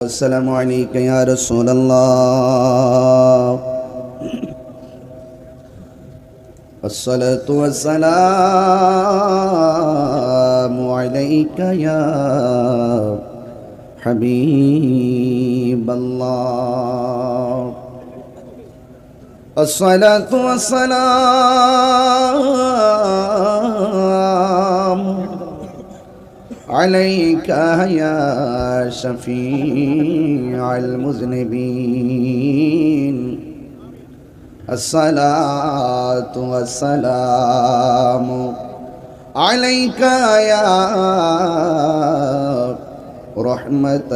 السلام عليك يا رسول الله. الصلاة والسلام عليك يا حبيب الله. الصلاة والسلام عليك يا شفيع المذنبين. الصلاة والسلام عليك يا رحمة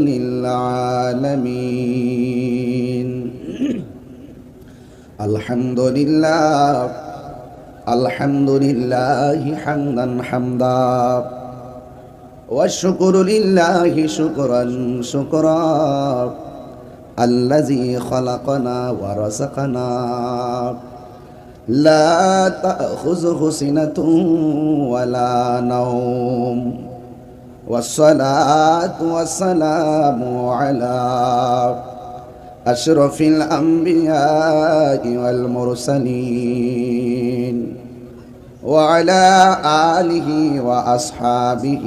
للعالمين. الحمد لله الحمد لله حمدا حمدا والشكر لله شكرا شكرا الذي خلقنا ورزقنا لا تأخذه سنة ولا نوم. والصلاة والسلام على أشرف الأنبياء والمرسلين وعلى آله وأصحابه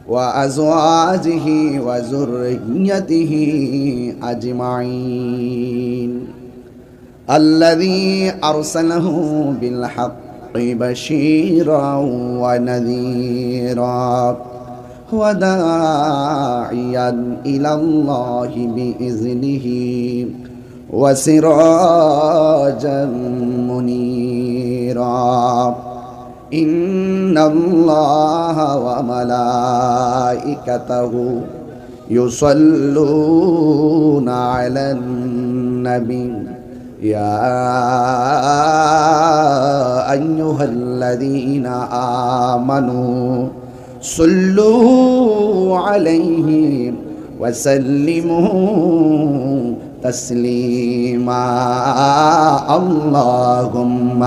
وأزواجه وذريته أجمعين الذي أرسله بالحق بشيرا ونذيرا وداعيا إلى الله بإذنه وسراجا منيرا. إن الله وملائكته يصلون على النبي يا أيها الذين آمنوا صلوا عليه وسلموا تسليما. اللهم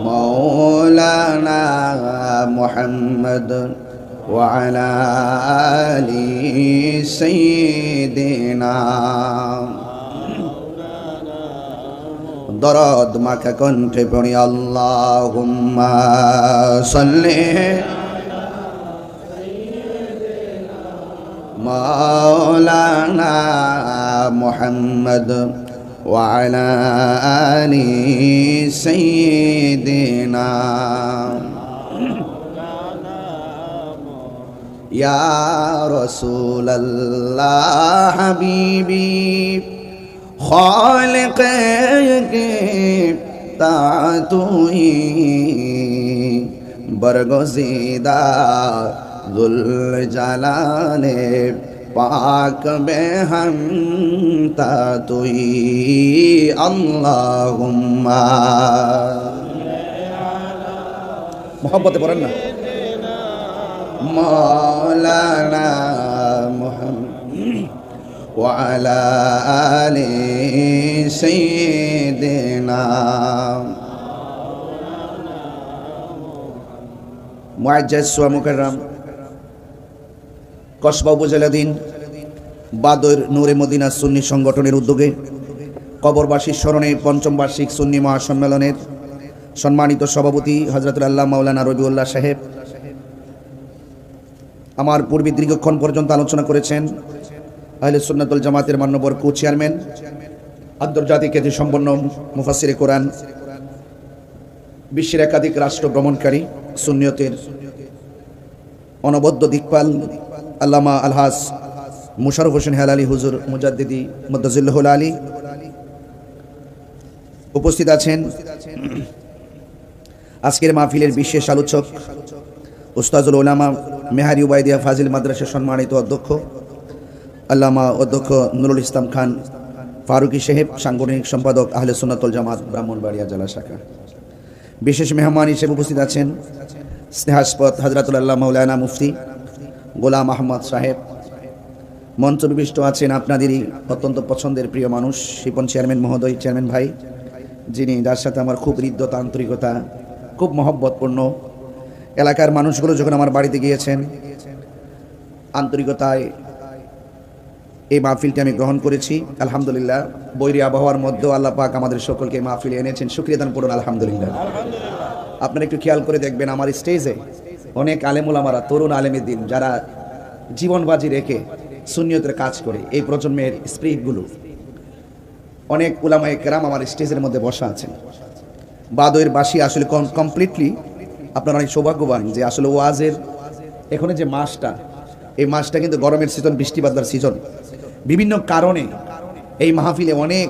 مولانا محمد وعلى آل سيدنا দরদ মাখা কণ্ঠে পড়ি আল্লাহুম্মা সাল্লি মাওলানা মুহাম্মদ ওয়া আলা আলি সাইয়্যিদিনা ইয়া রাসূলাল্লাহ হাবিবি खालिक़ के तातुई बरगुज़ीदा ज़ुल जलाले पाक बेहम तातुई. अल्लाहुम्मा मोहब्बत पढ़ें ना मौलाना मुहम्मद وعلى آل سيدنا. মুআজ্জাজ ওয়া মুকাররম কসবা উপজেলাধীন বাদর নূরে মদিনা সুন্নি সংগঠনের উদ্যোগে কবরবাসীর স্মরণে পঞ্চম বার্ষিক সুন্নি মহাসম্মেলনের সম্মানিত সভাপতি হযরতুল আল্লাহ মাওলানা রবিউল্লাহ সাহেব আমার পূর্বে দীর্ঘক্ষণ পর্যন্ত আলোচনা করেছেন। আহলে সুন্নাত ওয়াল জামাতের মাননীয় কো চেয়ারম্যান, আন্তর্জাতিক খ্যাতি সম্পন্ন মুফাসসিরে কোরআন, বিশ্বের একাধিক রাষ্ট্র ভ্রমণকারী, সুন্নিয়তের অনবদ্য দিকপাল আল্লামা আলহাজ মুশাররফ হোসেন হেলালি হুজুর মুজাদ্দিদি মুদ্দাজিল্লাহুল আলী উপস্থিত আছেন। আজকের মাহফিলের বিশেষ আলোচক উস্তাজুল উলামা মেহারি উবাইদিয়া ফাজিল মাদ্রাসার সম্মানিত অধ্যক্ষ আল্লামা অধ্যক্ষ নুরুল ইসলাম খান ফারুকি সাহেব, সাংগঠনিক সম্পাদক আহলে সুন্নাত ওয়াল জামাত ব্রাহ্মণবাড়িয়া জেলা শাখা। বিশেষ মেহমান হিসেবে উপস্থিত আছেন স্নেহাস্পদ হযরতুল আল্লাহ মাওলানা মুফতি গোলাম আহমদ সাহেব, মঞ্চ বিশিষ্ট আছেন আপনাদেরই অত্যন্ত পছন্দের প্রিয় মানুষ শিপন চেয়ারম্যান মহোদয়, চেয়ারম্যান ভাই, যিনি যার সাথে আমার খুব হৃদ্যতা আন্তরিকতা খুব মহব্বতপূর্ণ। এলাকার মানুষগুলো যখন আমার বাড়িতে গিয়েছেন, আন্তরিকতায় এই মাহফিলটি আমি গ্রহণ করেছি। আলহামদুলিল্লাহ, বৈরী আবহাওয়ার মধ্যেও আল্লাহ পাক আমাদের সকলকে মাহফিলে এনেছেন, শুকরিয়া দান করুন আলহামদুলিল্লাহ। আপনারা একটু খেয়াল করে দেখবেন, আমার স্টেজে অনেক আলেমুলামারা, তরুণ আলেমের দিন, যারা জীবন বাজি রেখে সুন্নিয়তের কাজ করে, এই প্রজন্মের স্পিরিটগুলো, অনেক উলামায়ে কেরাম আমার স্টেজের মধ্যে বসা আছেন। বাদয়ের বাসী আসলে কমপ্লিটলি আপনারা অনেক সৌভাগ্যবান যে আসলে ওয়াজের এখন যে মাসটা, এই মাসটা কিন্তু গরমের সিজন, বৃষ্টি বাদলার সিজন। বিভিন্ন কারণে এই মাহফিলে অনেক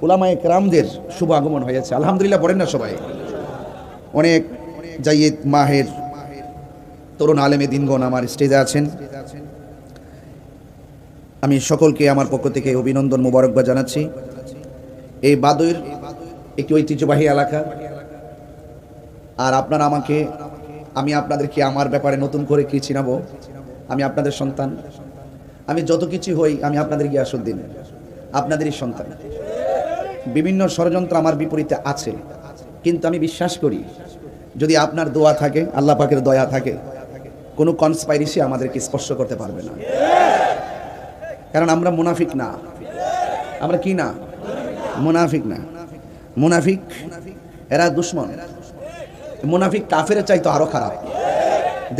উলামায়ে কেরামদের শুভ আগমন হয়েছে। আলহামদুলিল্লাহ পড়েন না সবাই। অনেক জাইয়েদ মাহের তরুণ আলেমে দিনগণ আমার স্টেজে আছেন। আমি সকলকে আমার পক্ষ থেকে অভিনন্দন, মোবারকবাদ জানাচ্ছি। এই বাদয়ের একটি ঐতিহ্যবাহী এলাকা, আর আপনারা আমাকে, আমি আপনাদেরকে আমার ব্যাপারে নতুন করে কি চিনাবো? আমি আপনাদের সন্তান, আমি যত কিছু হই আমি আপনাদের গিয়াসউদ্দিন, আপনাদেরই সন্তান। বিভিন্ন ষড়যন্ত্র আমার বিপরীতে আছে, কিন্তু আমি বিশ্বাস করি যদি আপনার দোয়া থাকে, আল্লাহ পাকের দয়া থাকে, কোনো কনস্পাইরেসি আমাদেরকে স্পর্শ করতে পারবে না। কারণ আমরা মুনাফিক না। আমরা কি না? মুনাফিক না। মুনাফিক এরা দুশ্মন। মুনাফিক কাফের চাইতো আরো খারাপ,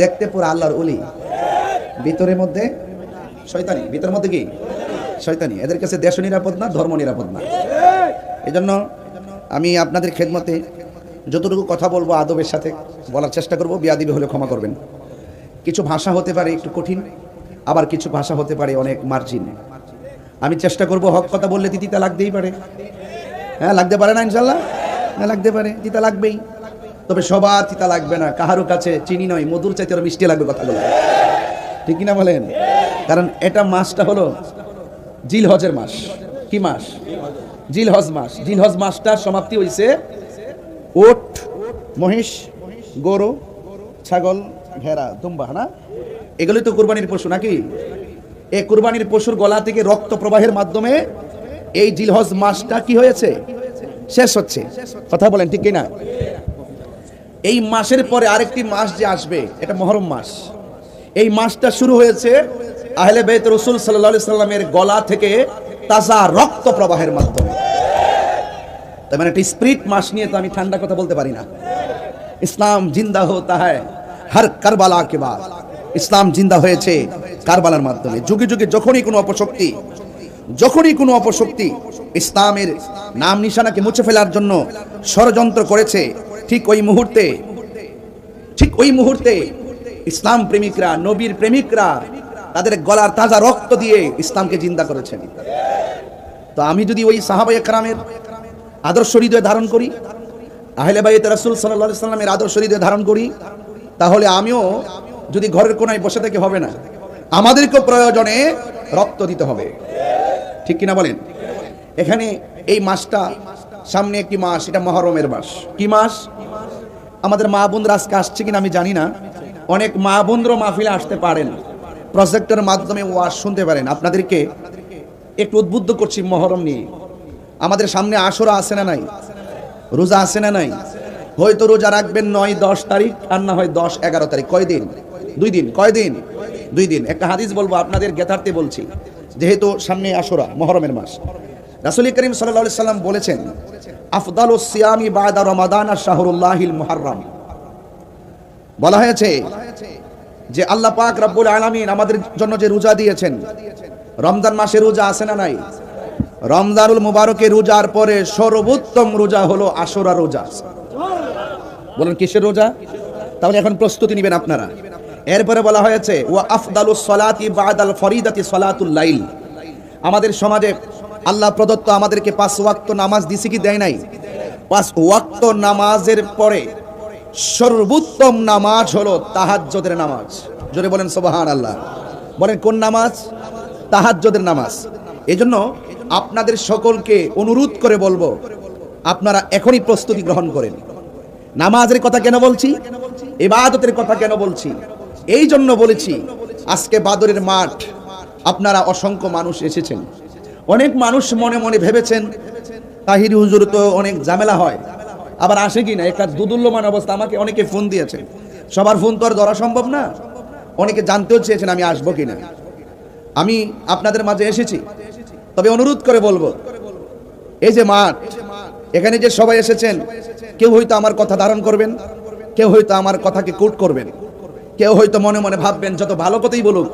দেখতে পুরো আল্লাহর ওলি, ভিতরের মধ্যে শয়তানি। ভিতরের মধ্যে কি? শয়তানি। এদের কাছে দেশ নিরাপদ না, ধর্ম নিরাপদ না। এজন্য আমি আপনাদের খেদমতে যতটুকু কথা বলবো আদবের সাথে বলার চেষ্টা করব। বিয়াদবি হলে ক্ষমা করবেন। কিছু ভাষা হতে পারে একটু কঠিন, আবার কিছু ভাষা হতে পারে অনেক মার্জিন। আমি চেষ্টা করব, হক কথা বললে তিতা লাগতেই পারে। হ্যাঁ, লাগতে পারে না ইনশাল্লাহ? হ্যাঁ, লাগতে পারে, তিতা লাগবেই। তবে সবার তিতা লাগবে না। কাহারও কাছে চিনি নয়, মধুর চাইতে আরো মিষ্টি লাগবে কথাগুলো, ঠিক কিনা বলেন? কারণ এটা মাসটা হলো জিলহজের মাস। কি মাস? জিলহজ মাস। জিলহজ মাসটার সমাপ্তি হয়েছে ওট, মহিষ, গরু, ছাগল, ভেড়া, দুম্বা, না? এগুলোই তো কুরবানির পশু নাকি? এই কুরবানির পশুর গলা থেকে রক্ত প্রবাহের মাধ্যমে এই জিলহজ মাসটা কি হয়েছে? শেষ হচ্ছে। কথা বলেন, ঠিক কিনা? এই মাসের পরে আরেকটি মাস যে আসবে, এটা মুহররম মাস। এই মাসটা শুরু হয়েছে আহলে বাইত রাসূল সাল্লাল্লাহু আলাইহি সাল্লামের গলা থেকে তাজা রক্ত প্রবাহের মাধ্যমে। তার মানে একটা স্পিরিট মাস নিয়ে তো আমি ঠান্ডা কথা বলতে পারি না। ইসলাম জিন্দা হতা হ্যায় হর কারবালা কে বাদ। ইসলাম জিন্দা হয়েছে কারবালার মাধ্যমে। যুগে যুগে যখনই কোনো অপশক্তি ইসলামের নাম নিশানাকে মুছে ফেলার জন্য ষড়যন্ত্র করেছে, ঠিক ওই মুহূর্তে ইসলাম প্রেমিকরা, নবীর প্রেমিকরা তাদের গলার তাজা রক্ত দিয়ে ইসলামকে জিন্দা করেছেন। তো আমি যদি ওই সাহাবায়ে কেরামের আদর্শ হৃদয়ে ধারণ করি, আহলে বাইত রাসূল সাল্লাল্লাহু আলাইহি সাল্লামের আদর্শ হৃদয়ে ধারণ করি, তাহলে আমিও যদি ঘরের কোনায় বসে থেকে হবে না, আমাদেরকে প্রয়োজনে রক্ত দিতে হবে, ঠিক কিনা বলেন? এখানে এই মাসটা, সামনে একটি মাস, এটা মুহররমের মাস। কি মাস? আমাদের মা বোনরা আজকে আসছে কিনা আমি জানি না। অনেক মা বোনরা মাহফিলে আসতে পারেন, প্রজেক্টরের মাধ্যমে ওয়াজ শুনতে পারেন। আপনাদেরকে একটু উদ্বুদ্ধ করছি মুহররম নিয়ে। আমাদের সামনে আশুরা আছে না নাই? রোজা আছে না নাই? হয়তো রোজা রাখবেন 9-10 তারিখ, আর না হয় 10-11 তারিখ। কয়দিন? 2 দিন। কয়দিন? 2 দিন। একটা হাদিস বলবো আপনাদের জ্ঞাতার্থে বলছি, যেহেতু সামনে আশুরা, মুহররমের মাস। রাসূল করিম সাল্লাল্লাহু আলাইহি সাল্লাম বলেছেন, আফদালুস সিয়ামি বাদা রমাদান শাহরুল্লাহিল মুহাররম। বলা হয়েছে যে আল্লাহ পাক রব্বুল আলামিন আমাদের জন্য যে রোজা দিয়েছেন, রমজান মাসে রোজা আছে না নাই? রমজানুল মুবারকের রোজার পরে সর্বোত্তম রোজা হলো আশুরা রোজা। বলেন কিসের রোজা? তাহলে এখন প্রস্তুতি নেবেন আপনারা। এরপরে বলা হয়েছে ওয়া আফদালুস সালাতি বাদাল ফরিদাতি সালাতুল লাইল। আমাদের সমাজে আল্লাহ প্রদত্ত আমাদেরকে 5 ওয়াক্ত নামাজ দিছে কি দেয় নাই? 5 ওয়াক্ত নামাজের পরে সর্বোত্তম নামাজ হলো তাহাজ্জুদের নামাজ। জোরে বলেন সুবহানাল্লাহ। বলেন কোন নামাজ? তাহাজ্জুদের নামাজ। এজন্য আপনাদের সকলকে অনুরোধ করে বলবো, আপনারা এখনই প্রস্তুতি গ্রহণ করেন। নামাজের কথা কেন বলছি? ইবাদতের কথা কেন বলছি? এই জন্য বলেছি, আজকে বাদরের মাঠ, আপনারা অসংখ্য মানুষ এসেছেন। অনেক মানুষ মনে মনে ভেবেছেন তাহিরি হুজুর তো অনেক ঝামেলা হয়, আবার আসে কি না, একটা দুদুল্যমান অবস্থা। আমাকে অনেকে ফোন দিয়েছে, সবার ফোন তো আর ধরা সম্ভব না, অনেকে জানতেও চেয়েছেন আমি আসবো কিনা। আমি আপনাদের মাঝে এসেছি, তবে অনুরোধ করে বলবো, এই যে মাঠ, এখানে যে সবাই এসেছেন, কেউ হয়তো আমার কথা ধারণ করবেন, কেউ হয়তো আমার কথাকে কোট করবেন, কেউ হয়তো মনে মনে ভাববেন যত ভালো কথাই বলুক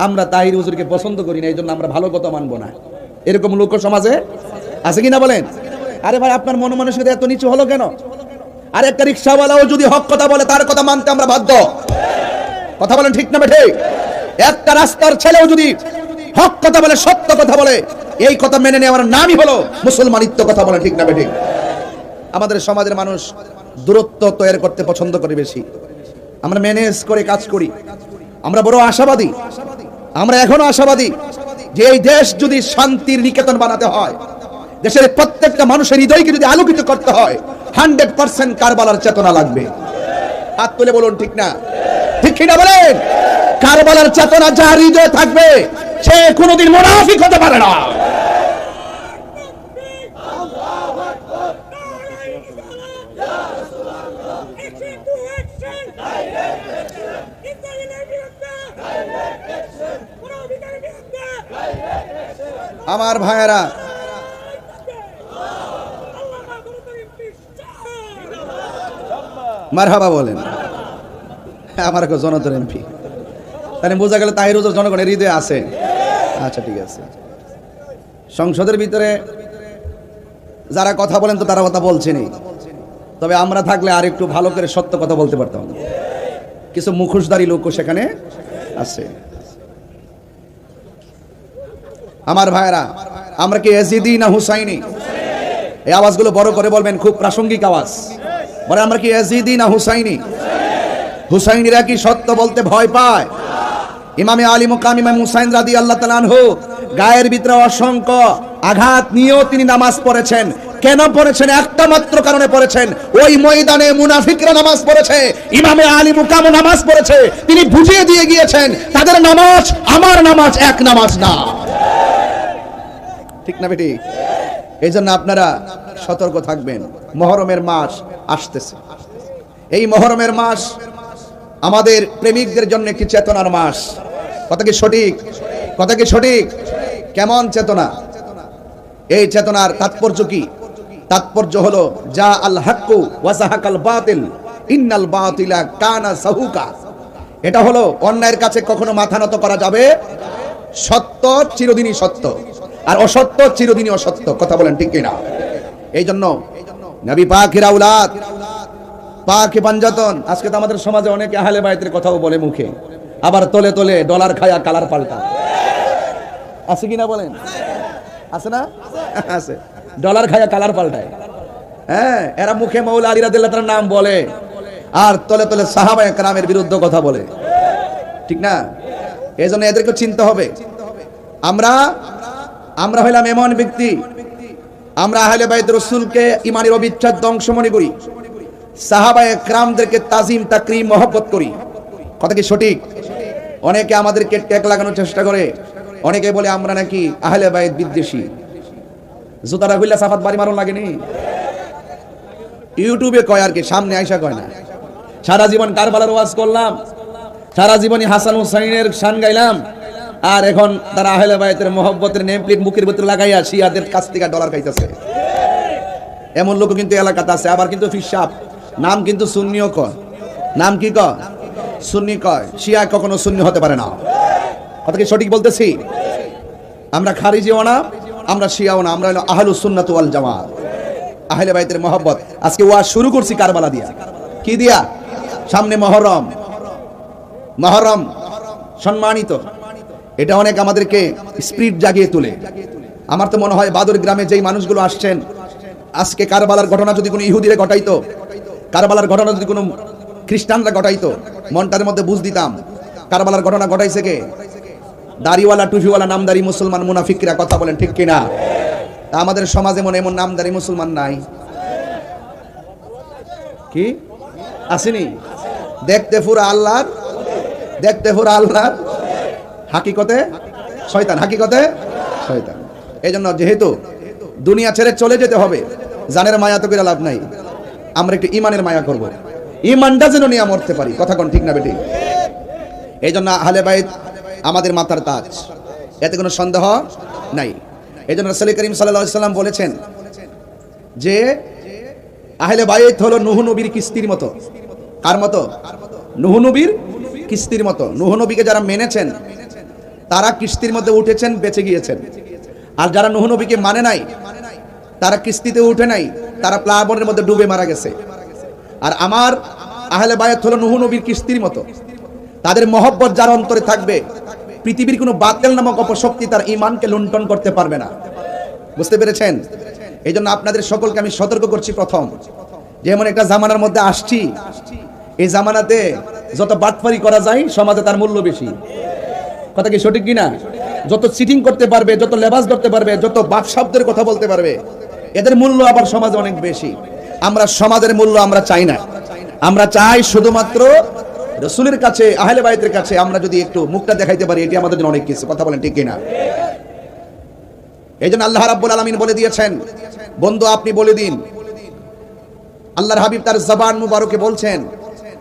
আমরা তাহির হুজুরকে পছন্দ করি না, এই জন্য আমরা ভালো কথা মানবো না। এরকম লোক সমাজে আছে কিনা বলেন? আরে ভাই, আপনার মন মানসিকতা এত নিচু হলো কেন? আর একটা রিক্সাওয়ালাও যদি হক কথা বলে তার কথা মানতে আমরা বাধ্য। কথা বলেন ঠিক না বেঠিক? একটা রাস্তার ছেলেও যদি হক কথা বলে, সত্য কথা বলে, এই কথা মেনে নেওয়ার নামই হলো মুসলমানিত্ব। কথা বলেন ঠিক না বেঠিক? আমাদের সমাজের মানুষ দূরত্ব তৈরি করতে পছন্দ করে বেশি। আমরা ম্যানেজ করে কাজ করি, আমরা বড় আশাবাদী, আমরা এখনো আশাবাদী যে এই দেশ যদি শান্তির নিকেতন বানাতে হয়, দেশের প্রত্যেকটা মানুষের হৃদয়কে যদি আলোকিত করতে হয়, 100% কারবালার চেতনা লাগবে। হাত তুলে বলুন ঠিক না, ঠিক কিনা বলেন? কারবালার চেতনা যার হৃদয়ে থাকবে সে কোনোদিন মুনাফিক হতে পারে না। আমার ভাইয়েরা, মারহাবা বলেন। আমার জনতার এমপি, তাহলে বোঝা গেল তাহির হুজুর জনগণের হৃদয়ে আছে। আচ্ছা ঠিক আছে। সংসদের ভিতরে যারা কথা বলেন তো তারা কথা বলছেনই, তবে আমরা থাকলে আর একটু ভালো করে সত্য কথা বলতে পারতাম। কিছু মুখোশধারী লোক সেখানে আছে। আমার ভাইয়েরা, আমরা কি ইয়াজিদি না হুসাইনি? এই আওয়াজগুলো বড় করে বলবেন, খুব প্রাসঙ্গিক আওয়াজ। বলে আমরা কি ইয়াজিদি না হুসাইনি? হুসাইনিরা কি সত্য বলতে ভয় পায়? ইমামে আলী মুকাম ইমাম হুসাইন রাদিয়াল্লাহু তাআলা আনহু গায়ের ভিতরে অসংখ্য আঘাত নিয়েও তিনি নামাজ পড়েছেন। কেন পড়েছেন? একটা মাত্র কারণে পড়েছেন, ওই ময়দানে মুনাফিকরা নামাজ পড়েছে, ইমামে আলী মুকাম নামাজ পড়েছে। তিনি বুঝিয়ে দিয়ে গিয়েছেন তাদের নামাজ আমার নামাজ এক নামাজ না। ঠিক না বেটি? এই জন্য আপনারা সতর্ক থাকবেন। মুহররমের মাস আসতেছে। এই মুহররমের মাস আমাদের প্রেমিকদের জন্য একটি চেতনার মাস। কথা কি সঠিক? কথা কি সঠিক? কেমন চেতনা? এই চেতনার তাৎপর্য কি? তাৎপর্য হলো যা আল হাক্কু ওয়া যাহাকাল বাতিল ইন্নাল বাতিলা কানা সাহুকা। এটা হলো অন্যায়ের কাছে কখনো মাথা নত করা যাবে, সত্য চিরদিনই সত্য, আর অসত্য চিরদিনই অসত্য। কথা বলেন ঠিক কিনা? এই জন্য নবী পাকের আওলাদ, পাকে পাঞ্জাতন, আজকে তো আমাদের সমাজে অনেকে আহলে বাইতের কথাও বলে মুখে, আবার তলে তলে ডলার খায়া কালার পাল্টা। আছে কিনা বলেন? আছে না? আছে। ডলার খায়া কালার পাল্টায়। হ্যাঁ, এরা মুখে মাওলা আলী রাদিয়াল্লাহু তাআলার নাম বলে আর তলে তলে সাহাবায়ে কেরামের বিরুদ্ধে কথা বলে। ঠিক না? এই জন্য এদেরকে চিনতে হবে। আমরা হইলাম এমন ব্যক্তি, আমরা আহলে বাইত রাসূলকে ইমানের অবিচ্ছেদ্য অংশ মনে করি, সাহাবায়ে কেরামদেরকে তাজিম তাকরীম মহব্বত করি। কথা কি সঠিক? অনেকে আমাদেরকে ট্যাগ লাগানোর চেষ্টা করে, অনেকে বলে আমরা নাকি আহলে বাইত বিদ্বেষী। জুতারা খুললা সাফাত বাড়ি মারুন লাগেনি? ইউটিউবে কয় আর কি, সামনে আইসা কয় না। সারা জীবন কারবালার ওয়াজ করলাম, সারা জীবনই হাসান হুসাইনের শান গাইলাম, আর এখন তারা আহলে বাইতের মহব্বতের নেম প্লেট মুখের ভিতরে লাগাইয়া শিয়াদের কাছ থেকে ডলার খাইতেছে। এমন লোক কিন্তু এলাকাতে আছে। আবার কিন্তু ফিসাব নাম কিন্তু সুন্নিও কয়। নাম কি কয়? সুন্নি কয়। শিয়া কখনো সুন্নি হতে পারে না। কথা কি সঠিক বলতেছি? আমরা খারিজিও না, আমরা শিয়াও না, আমরা হলো আহলুস সুন্নাত ওয়াল জামাত, আহলে বাইতের মহব্বত। আজকে ওয়াজ শুরু করছি কারবালা দিয়া। কি দিয়া? সামনে মুহররম, মুহররম সম্মানিত। এটা অনেক আমাদেরকে স্পিরিট জাগিয়ে তোলে। আমার তো মনে হয় বাদুর গ্রামে যেই মানুষগুলো আসছেন, আজকে কারবালার ঘটনা যদি কোনো ইহুদিরা ঘটাইতো, কারবালার ঘটনা যদি কোনো খ্রিস্টানরা ঘটাইতো, মনটার মধ্যে বুঝ দিতাম কারবালার ঘটনা ঘটাইছে কে? দাড়িওয়ালা টুপিওয়ালা নামদারি মুসলমান মুনাফিকরা। কথা বলেন ঠিক কিনা? তা আমাদের সমাজে মনে এমন নামদারি মুসলমান নাই কি? আসেনি? দেখতে পুরা আল্লাহর, দেখতে পুরা আল্লাহর, হাকিকতে শয়তান, হাকিকতে শয়তান। এই জন্য যেহেতু দুনিয়া ছেড়ে চলে যেতে হবে, জানের মায়া তো করে লাভ নাই। আমরা একটু ইমানের মায়া করব, ইমানটা যেন নিয়ে মরতে পারি। কথা কোন ঠিক না বেটি? এই জন্য আহলে বাইত আমাদের মাথার তাজ, এতে কোনো সন্দেহ নাই। এই জন্য রাসূল করিম সাল্লাল্লাহু আলাইহি সাল্লাম বলেছেন যে আহলে বাইত হলো নূহ নবীর কিস্তির মতো। কার মতো? নূহ নবীর কিস্তির মতো। নূহ নবীকে যারা মেনেছেন তারা কিস্তির মধ্যে উঠেছেন, বেঁচে গিয়েছেন। আর যারা নূহ নবীকে মানে নাই, তারা কিস্তিতে উঠে নাই, তারা প্লাবনের মধ্যে ডুবে মারা গেছে। আর আমার আহলে বায়াত হলো নূহ নবীর কিস্তির মতো। তাদের মহব্বত যার অন্তরে থাকবে, পৃথিবীর কোনো বাতিল নামক অপশক্তি তার ঈমানকে লুণ্ঠন করতে পারবে না। বুঝতে পেরেছেন? এই জন্য আপনাদের সকলকে আমি সতর্ক করছি, প্রথম যেমন একটা জামানার মধ্যে আসছি, এই জামানাতে যত বাটপারি করা যায় সমাজে তার মূল্য বেশি। কথা কি সঠিক কিনা? যত চিটিং করতে পারবে, যত লেবাস ধরতে পারবে, যত বাপ শব্দের কথা বলতে পারবে, এদের মূল্য আবার সমাজে অনেক বেশি। আমরা সমাজের মূল্য আমরা চাই না, আমরা চাই শুধুমাত্র রাসূলের কাছে, আহলে বাইতের কাছে আমরা যদি একটু মুখটা দেখাইতে পারি, এটি আমাদের জন্য অনেক কিছু। কথা বলেন ঠিক কিনা? এই জন্য আল্লাহ রাব্বুল আলামিন বলে দিয়েছেন, বন্ধু আপনি বলে দিন, আল্লাহর হাবিব তার জবান মুবারকে বলছেন,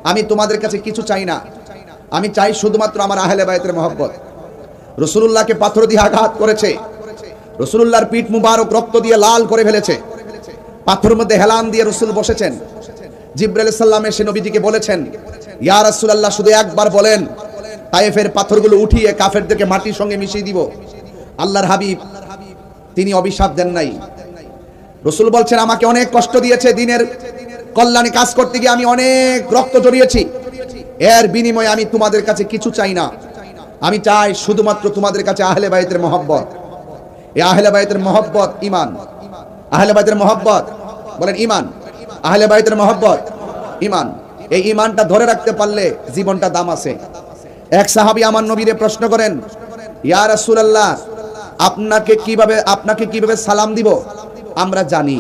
আমি তোমাদের কাছে কিছু চাই না, আমি চাই শুধুমাত্র আমার আহলে বাইতের মহব্বত। রাসূলুল্লাহকে পাথর দিয়ে আঘাত করেছে, রাসূলুল্লাহর পিঠ মুবারক রক্ত দিয়ে লাল করে ফেলেছে, পাথরের মধ্যে হেলান দিয়ে রাসূল বসেছেন। জিবরাইল আলাইহিস সালাম এসে নবীজিকে বলেছেন, ইয়া রাসূলুল্লাহ শুধু একবার বলেন, তায়েফের পাথরগুলো উঠিয়ে কাফেরদেরকে মাটির সঙ্গে মিশিয়ে দিব। আল্লাহর হাবিব তিনি অভিশাপ দেন নাই। রাসূল বলছেন, আমাকে অনেক কষ্ট দিয়েছে, দিনের কল্যাণে কাজ করতে গিয়ে আমি অনেক রক্ত ঝরিয়েছি, এর বিনিময়ে আমি তোমাদের কাছে কিছু চাই না, আমি চাই শুধুমাত্র তোমাদের কাছে আহলে বাইতের মহব্বত। এই আহলে বাইতের মহব্বত ঈমান। আহলে বাইতের মহব্বত বলেন ঈমান, আহলে বাইতের মহব্বত ঈমান। এই ঈমানটা ধরে রাখতে পারলে জীবনটা দাম আছে। এক সাহাবী আমার নবীরে প্রশ্ন করেন, ইয়া রাসূলুল্লাহ আপনাকে কিভাবে সালাম দিব আমরা জানি,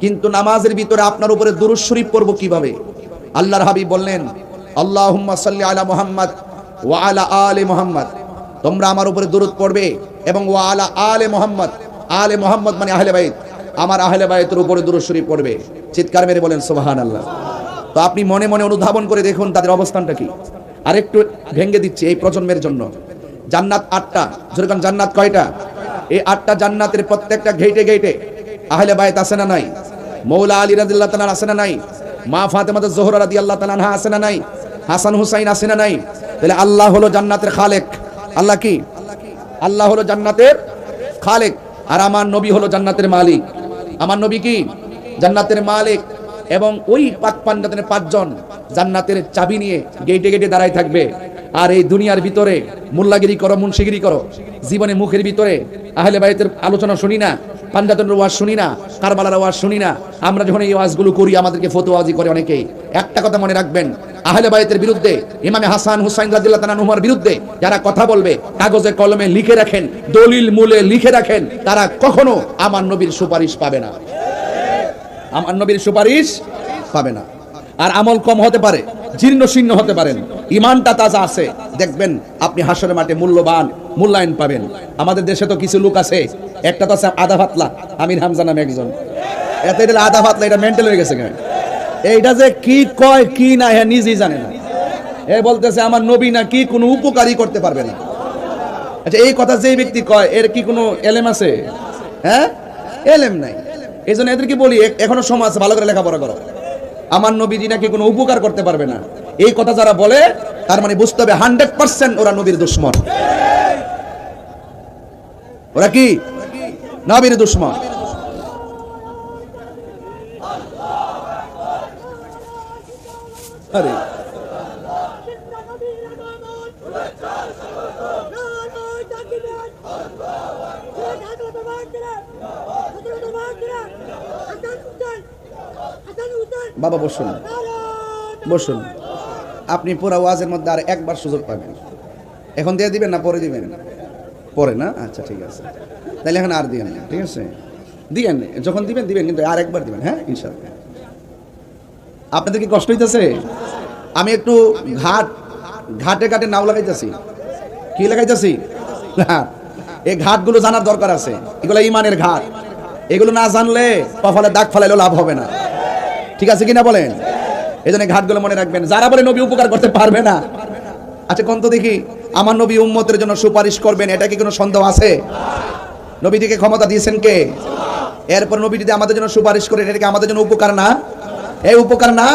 কিন্তু নামাজের ভিতরে আপনার উপরে দুরূদ শরীফ পড়ব কিভাবে? আল্লাহর হাবিব বললেন, আল্লাহুম্মা সাল্লি আলা মুহাম্মদ ওয়া আলা আলি মুহাম্মদ, তোমরা আমার উপরে দুরূদ পড়বে এবং ওয়া আলা আলি মুহাম্মদ, আলে মুহাম্মদ মানে আহলে বাইত, আমার আহলে বাইতের উপরে দুরূদ শরীফ পড়বে। চিৎকার মেরে বলেন সুবহানাল্লাহ। তো আপনি মনে মনে অনুধাবন করে দেখুন তাদের অবস্থানটা কি। আরেকটু ভেঙে দিচ্ছি এই প্রজন্মের জন্য। জান্নাত 8টা, যেরকম জান্নাত কয়টা? এই 8টা জান্নাতের প্রত্যেকটা গেটে গেটে আহলে বাইত আছে না নাই? মৌলা আলী রাদিয়াল্লাহু তাআলা আছে না নাই? মা ফাতেমা জোহরা রাদিয়াল্লাহু তাআলা আনহা আছে না নাই? হাসান হুসাইন আছে না নাই? তাহলে আল্লাহ হলো জান্নাতের খালেক। আল্লাহ কি? আল্লাহ হলো জান্নাতের খালেক, আর আমার নবী হলো জান্নাতের মালিক। আমার নবী কি? জান্নাতের মালিক। এবং ওই পাক পাঞ্জাতের 5 জন জান্নাতের চাবি নিয়ে গেটে গেটে দাঁড়ায় থাকবে। আর এই দুনিয়ার ভিতরে মোল্লাগিরি করো, মুন্সিগিরি করো, জীবনে মুখের ভিতরে আহলে বাইতের আলোচনা শুনি না, পাঞ্জাতের ওয়াজ শুনি না, কারবালার ওয়াজ শুনি না। আমরা যখন এই ওয়াজগুলো করি আমাদেরকে ফতোয়াজি করে অনেকেই। একটা কথা মনে রাখবেন, আহলে বাইতের বিরুদ্ধে, ইমামে হাসান হুসাইন রাদিয়াল্লাহু তাআলা আনহুর বিরুদ্ধে যারা কথা বলবে, কাগজে কলমে লিখে রাখেন, দলিল মূলে লিখে রাখেন, তারা কখনো আমার নবীর সুপারিশ পাবে না। আমার নবীর সুপারিশ পাবে না। আর আমল কম হতে পারে, জীর্ণ শীর্ণ হতে পারেন, ঈমানটা তাজা আছে, দেখবেন আপনি হাসরের মাঠে মূল্যায়ন পাবেন। আমাদের দেশে তো কিছু লোক আছে, একটা তো আছে আধা পাতলা, আমির হামজা নামে একজন। এত এটা আধা পাতলা, এটা মেন্টাল হয়ে গেছে। এইটা যে কি কয় কি না হ্যাঁ নিজেই জানে না। এ বলতেছে আমার নবী না কি কোনো উপকারই করতে পারবে না। আচ্ছা, এই কথা যেই ব্যক্তি কয় এর কি কোনো এলেম আছে? হ্যাঁ, এলেম নাই। এই জন্য এদেরকে বলি এখনো সময় আছে, ভালো করে লেখাপড়া করো। আমার নবীজি নাকি কোনো উপকার করতে পারবে না, এই কথা যারা বলে তার মানে বুঝতে হবে 100% ওরা নবীর দুশমন। ওরা কি? নবীর দুশমন। আরে বাবা বসুন, বসুন। আপনি পুরো ওয়াজের মধ্যে আর একবার সুযোগ পাবেন। এখন দিয়ে দিবেন না পরে দিবেন? পরে না? আচ্ছা ঠিক আছে, তাহলে এখন আর দিবেন না, ঠিক আছে? দিবেন, যখন দিবেন দিবেন, কিন্তু আর একবার দিবেন। হ্যাঁ ইনশাআল্লাহ। আপনাদের কি কষ্ট হইতেছে? আমি একটু ঘাটে ঘাটে নাও লাগাইতেছি। কি লাগাইতেছি? এই ঘাটগুলো জানার দরকার আছে। এগুলো ইমানের ঘাট, এগুলো না জানলে কপালে দাগ ফেলাইলেও লাভ হবে না। ঠিক আছে কিনা বলেন? এই জন্য ঘাটগুলো মনে রাখবেন। যারা বলে নবী উপকার করতে পারবে না, আচ্ছা কোন তো দেখি আমার নবী উম্মতের জন্য সুপারিশ করবেন, এটা কি কোনো সন্দেহ আছে? নবীটিকে ক্ষমতা দিয়েছেন কে? এরপর নবী যদি আমাদের জন্য সুপারিশ করে, এটা কি আমাদের জন্য উপকার না? এই উপকার না?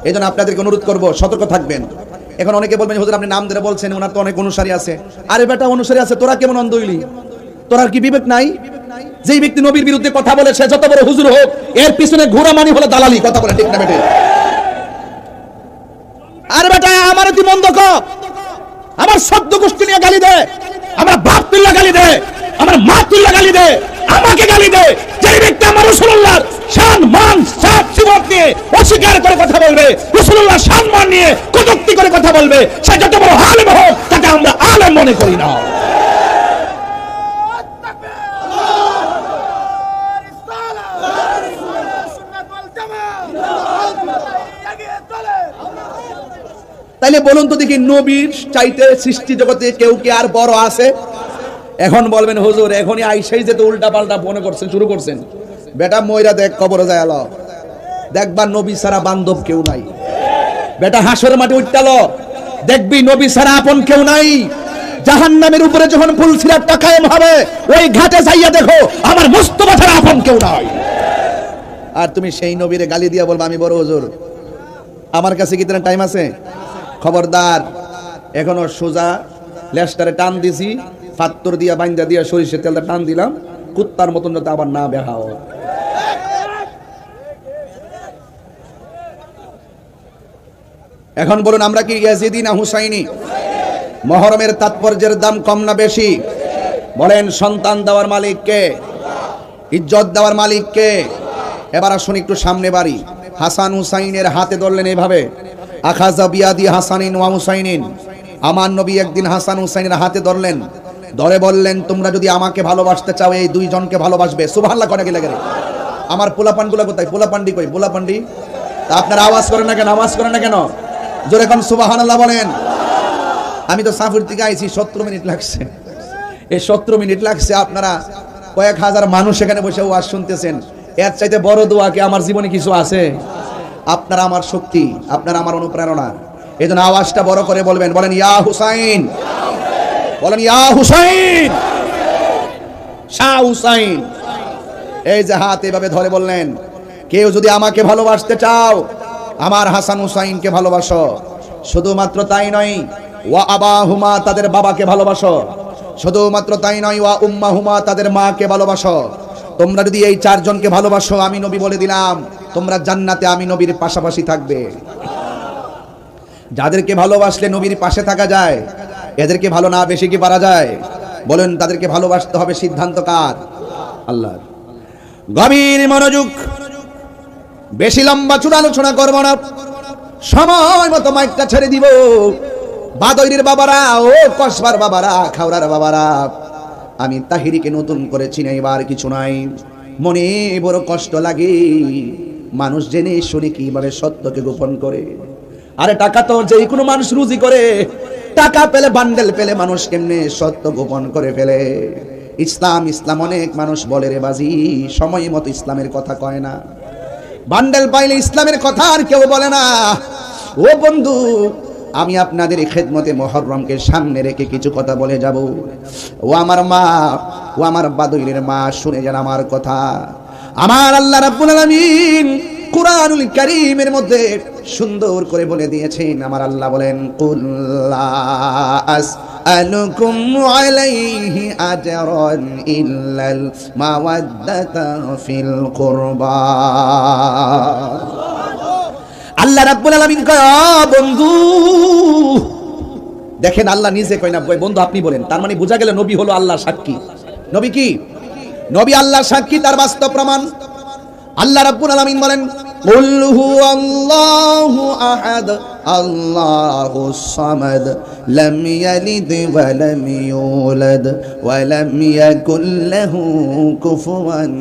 এই জন্য আপনাদেরকে অনুরোধ করবো, সতর্ক থাকবেন। এখন অনেকে বলবেন হুজুর আপনি নাম ধরে বলছেন, ওনার তো অনেক অনুসারী আছে। আরে বেটা, অনুসারী আছে, তোরা কেমন অন্ধ হইলি? তোর কি বিবেক নাই? যেই ব্যক্তি নবীর বিরুদ্ধে কথা বলে, সে যত বড় হুজুর হোক, এর পিছনে ঘোড়া মানি হলো দালালি। কথা বলে ঠিক না বেটে? আরে বেটা, আমার তুই মন্দ কর, আমার শব্দ গোষ্ঠী নিয়ে গালি দে, আমার বাপ তুল্লা গালি দে, আমার মা তুল্লা গালি দে, আমাকে গালি দে, যেই ব্যক্তি আমার রাসূলুল্লাহর শান মান সাত সিফাত নিয়ে অস্বীকার করে কথা বলবে, রাসূলুল্লাহর শান মান নিয়ে কটূক্তি করে কথা বলবে, সে যত বড় আলেম হোক, তাকে আমরা আলেম মনে করি না। তাইলে বলুন তো দেখি, নবীর চাইতে সৃষ্টি জগতে কেউ কি আর বড় আছে? এখন বলবেন হুজুর এখনই আইসাই যে তো উল্টা পাল্টা মনে করছেন, শুরু করছেন। বেটা ময়রা দেখ, কবরে যায় আলো, দেখবা নবী ছাড়া বান্ধব কেউ নাই। বেটা হাসর মাঠে উঠতালো, দেখবি নবী ছাড়া আপন কেউ নাই। জাহান্নামের উপরে যখন ফুলসিরাতটা কায়েম হবে, ওই ঘাটে যাইয়া দেখো আমার মুস্তাফা ছাড়া আপন কেউ নাই। আর তুমি সেই নবীরে গালি দিয়া বলবা আমি বড় হুজুর। আমার কাছে কি তোমার টাইম আছে? খবরদার, এখনো সোজা লেস্টারে টান দিছি, ফাত্তর দিয়া বাইন্দা দিয়া সরিষার তেলটা টান দিলাম, কুত্তার মতন যাতে আবার না বেহাও। এখন বলুন আমরা কি ইয়াজিদি না হুসাইনি? মহরমের তাৎপর্যের দাম কম না বেশি? বলেন সন্তান দেওয়ার মালিক কে? ইজ্জত দেওয়ার মালিক কে? এবার আসুন একটু সামনে বাড়ি। হাসান হুসাইনের হাতে ধরলেন এইভাবে, আখাযা বিয়াদি হাসানিন ওয়া হুসাইনিন। আমার নবী একদিন হাসান হুসাইনের হাতে ধরলেন, ধরে বললেন তোমরা যদি আমাকে ভালোবাসতে চাও এই দুইজনকে ভালোবাসবে। সুবহানাল্লাহ কোনে গেলে গেলে আমার পোলাপানগুলো কোথায়? পোলাপান্ডি কই? পোলাপান্ডি তা আপনারা আওয়াজ করেন না কেন? আওয়াজ করেন না কেন? জোরে কোন সুবহানাল্লাহ বলেন। আমি তো সাফুর থেকে আইছি, 17 মিনিট লাগছে। এই 17 মিনিট লাগছে, আপনারা কয়েক হাজার মানুষ এখানে বসে ওয়াজ শুনতেছেন। এর চাইতে বড় দোয়া কি আমার জীবনে কিছু আছে? আপনারা আমার শক্তি, আপনারা আমার অনুপ্রেরণা। এই জন্য আওয়াজটা বড় করে বলবেন, বলেন ইয়া হুসাইন, বলেন ইয়া হুসাইন, শাহ হুসাইন। এই যে হাত এভাবে ধরে বললেন, কেউ যদি আমাকে ভালোবাসতে চাও আমার হাসান হুসাইনকে ভালোবাসো। শুধুমাত্র তাই নয়, ওয়া আবাহুমা, তাদের বাবাকে ভালোবাসো। শুধুমাত্র তাই নয়, ওয়া উম্মাহুমা, তাদের মাকে ভালোবাসো। তোমরা যদি এই চারজনকে ভালোবাসো, আমি নবী বলে দিলাম তোমরা জান্নাতে আমি নবীর পাশাপাশি থাকবে। যাদেরকে ভালোবাসলে নবীর পাশে থাকা যায়, এদেরকে ভালো না বেশি কি পারা যায়? বলেন তাদেরকে ভালোবাসতে হবে, সিদ্ধান্ত কার? আল্লাহর। গভীর মনোযোগ, বেশি লম্বা চূড়া আলোচনা করব না, সময় মতো মাইকটা ছেড়ে দিব। বাদইরের বাবারা, ও কসবার বাবারা, খাওড়ার বাবারা, আমি তাহিরিকে নতুন করে চিনাইবার কিছু নাই। মনে বড় কষ্ট লাগে, মানুষ জেনে শুনে কিভাবে সত্যকে গোপন করে। আরে টাকা তো যে কোনো মানুষ রুজি করে, টাকা পেলে, বান্ডেল পেলে মানুষ কেমনে সত্য গোপন করে ফেলে। ইসলাম ইসলাম অনেক মানুষ বলে রে বাজি, সময় মতো ইসলামের কথা কয় না। বান্ডেল পাইলে ইসলামের কথা আর কেউ বলে না। ও বন্ধু, আমি আপনাদের এই খেদমতে মুহররমকে সামনে রেখে কিছু কথা বলে যাব। ও আমার মা, ও আমার বাদইরের মা, শুনে যান আমার কথা। আমার আল্লাহ রাব্বুল আলামিন কুরআনুল কারীমের মধ্যে সুন্দর করে বলে দিয়েছেন। আমার আল্লাহ বলেন, কুল লা আসআলুকুম আলাইহি আজরান ইল্লাল মাওয়াদ্দাতা ফিল কুরবা। আল্লাহ রাব্বুল আলামিন কয়, বন্ধু দেখেন, আল্লাহ নিজে কয় না, বন্ধু আপনি বলেন। তার মানে বোঝা গেল নবী হলো আল্লাহর সাক্ষী। নবী কি? নবী আল্লাহর সাক্ষী, তার বাস্তব প্রমাণ। আল্লাহ রাব্বুল আলামিন বলেন, কুল হুয়াল্লাহু আহাদ আল্লাহুস সামাদ লাম ইয়ালিদ ওয়া লাম ইউলাদ ওয়া লাম ইয়াকুল লাহু কুফুয়ান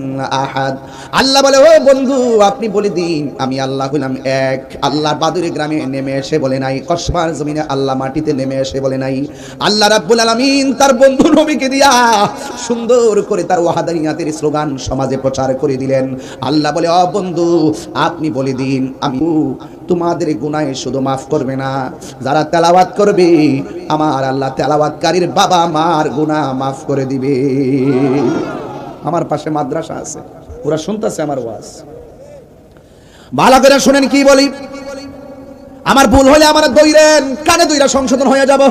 আহাদ। আল্লাহ বলে, ও বন্ধু আপনি বলে দিন আমি আল্লাহ হলাম এক। আল্লাহ বাদুরি গ্রামে নেমে এসে বলে নাই, কসবার জমিনে আল্লাহ মাটিতে নেমে এসে বলে নাই। আল্লাহ রাব্বুল আলামিন তার বন্ধু নবীকে দিয়া সুন্দর করে তার ওয়াহাদানিয়াতের স্লোগান সমাজে প্রচার করে দিলেন। আল্লাহ বলে, ও বন্ধু আপনি বলে দিন আমি তোমাদের গুনাহ শুধু মাফ করবে না, যারা তেলাওয়াত করবে আমার আল্লাহ তেলাওয়াতকারীর বাবা মার গুনাহ মাফ করে দিবে। আমার পাশে মাদ্রাসা আছে, ওরা শুনতেছে আমার ওয়াজ, ভালো করে শুনেন কি বলি। আমার ভুল হলে আমার দইরেন, কানে দইরা সংশোধন হয়ে যাব।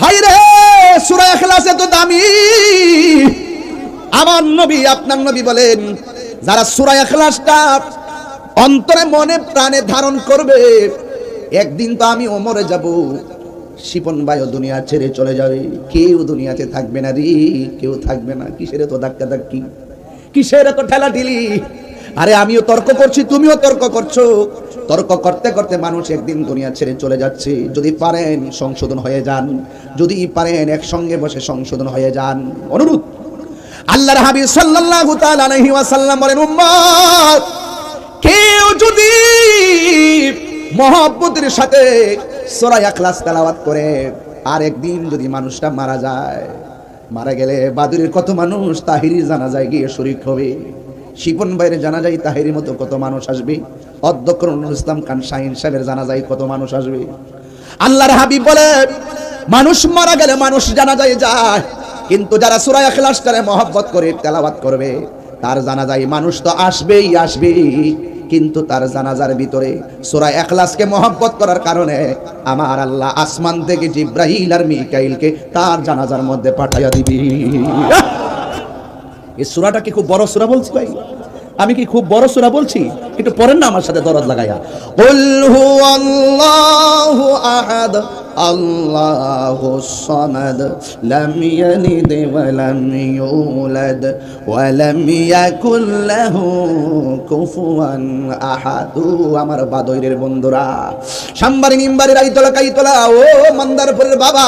হায়রে সূরা ইখলাস এত দামি, আমার নবী আপনার নবী বলেন যারা সূরা ইখলাসটা অন্তরে মনে প্রাণে ধারণ করবে, একদিন তো আমি ওমরে যাব, শিপন ভাইও দুনিয়া ছেড়ে চলে যাবে, কেউ দুনিয়াতে থাকবে না রে, কেউ থাকবে না। কিসের তো ধাক্কা ধাক্কি, কিসের তো ঠেলা ঢিলি? আরে আমিও তর্ক করছি, তুমিও তর্ক করছো, তর্ক করতে করতে মানুষ একদিন দুনিয়া ছেড়ে চলে যাচ্ছে। যদি পারেন সংশোধন হয়ে যান, যদি পারেন একসঙ্গে বসে সংশোধন হয়ে যান। অনুরোধ আল্লাহর হাবিব সাল্লাল্লাহু তাআলা আলাইহি ওয়াসাল্লাম বলেন, উম্মত কেউ যদি মহব্বতের সাথে সূরা ইখলাস তেলাওয়াত করে, আর একদিন যদি মানুষটা মারা যায়, মারা গেলে বাদুরের কত মানুষ তাহিরির জানাজায় গিয়ে শরীক হবে, শিপন ভাইয়ের জানাজায় তাহিরির মতো কত মানুষ আসবে, অধ্যক্ষ নুরুল ইসলাম খান শাহীন সাহেবের জানাজায় কত মানুষ আসবে। আল্লাহর হাবিব বলে মানুষ মারা গেলে মানুষ জানাজায় যায়, কিন্তু যারা সূরা ইখলাসটারে মহব্বত করে তেলাওয়াত করবে তার জানাজায় মানুষ তো আসবেই আসবেই, কিন্তু তার জানাজার ভিতরে সূরা ইখলাসকে মহব্বত করার কারণে আমার আল্লাহ আসমান থেকে জিবরাইল আর মিকাইলকে তার জানাজার মধ্যে পাঠাইয়া দিবি। এই সূরাটা কি খুব বড় সূরা বলছি ভাই? আমি কি খুব বড় সূরা বলছি? একটু পড়েন না আমার সাথে দরদ লাগাইয়া। কুল হুয়াল্লাহু আহাদ আল্লাহুস সামাদ লাম ইয়ালিদ ওয়া লাম ইউলাদ ওয়া লাম ইয়াকুল লাহু কুফুয়ান আহাদ। আমার বাদইরের বন্ধুরা, সাম্বারি নিম্বারি রাইতলা কাইতলা, ও মন্দারপুরের বাবা,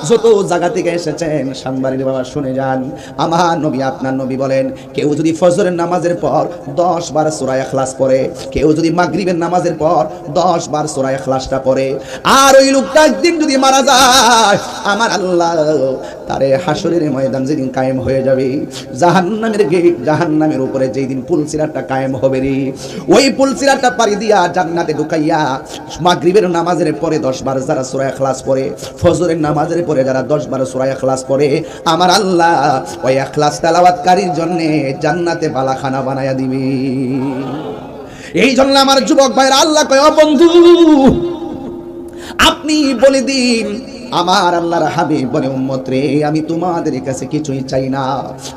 যত জায়গা থেকে এসেছেন সাম্বারির বাবা শুনে যান। আমার নবী আপনার নবী বলেন কেউ যদি ফজরের নামাজের পর 10 বার সূরা ইখলাস পড়ে, কেউ যদি মাগরিবের নামাজের পর 10 বার সূরা ইখলাসটা পড়ে, আর ওই লোকটা একদিন যদি মারা যায়, আমার আল্লাহ তারে হাসরের ময়দান যেদিন কায়েম হয়ে যাবে, জাহান্নামের গেট, জাহান্নামের উপরে যেই দিন পুলসিরাতটা কায়েম হবে রে, ওই পুলসিরাতটা পাড়ি দিয়া জান্নাতে ঢুকাইয়া মাগরিবের নামাজের পরে 10 বার যারা সূরা ইখলাস পড়ে, ফজরের নামাজের পরে যারা 10 বার সূরা ইখলাস পড়ে, আমার আল্লাহ ওই ইখলাস তেলাওয়াতকারীর জন্য জান্নাতে বালাখানা বানায়া দিবে। এই জন্য আমার যুবক ভাইরা আল্লাহ কয়, ও বন্ধু আপনি বলে দিন আমার আল্লাহর হাবিব বলে, উম্মত রে আমি তোমাদের কাছে কিছুই চাই না,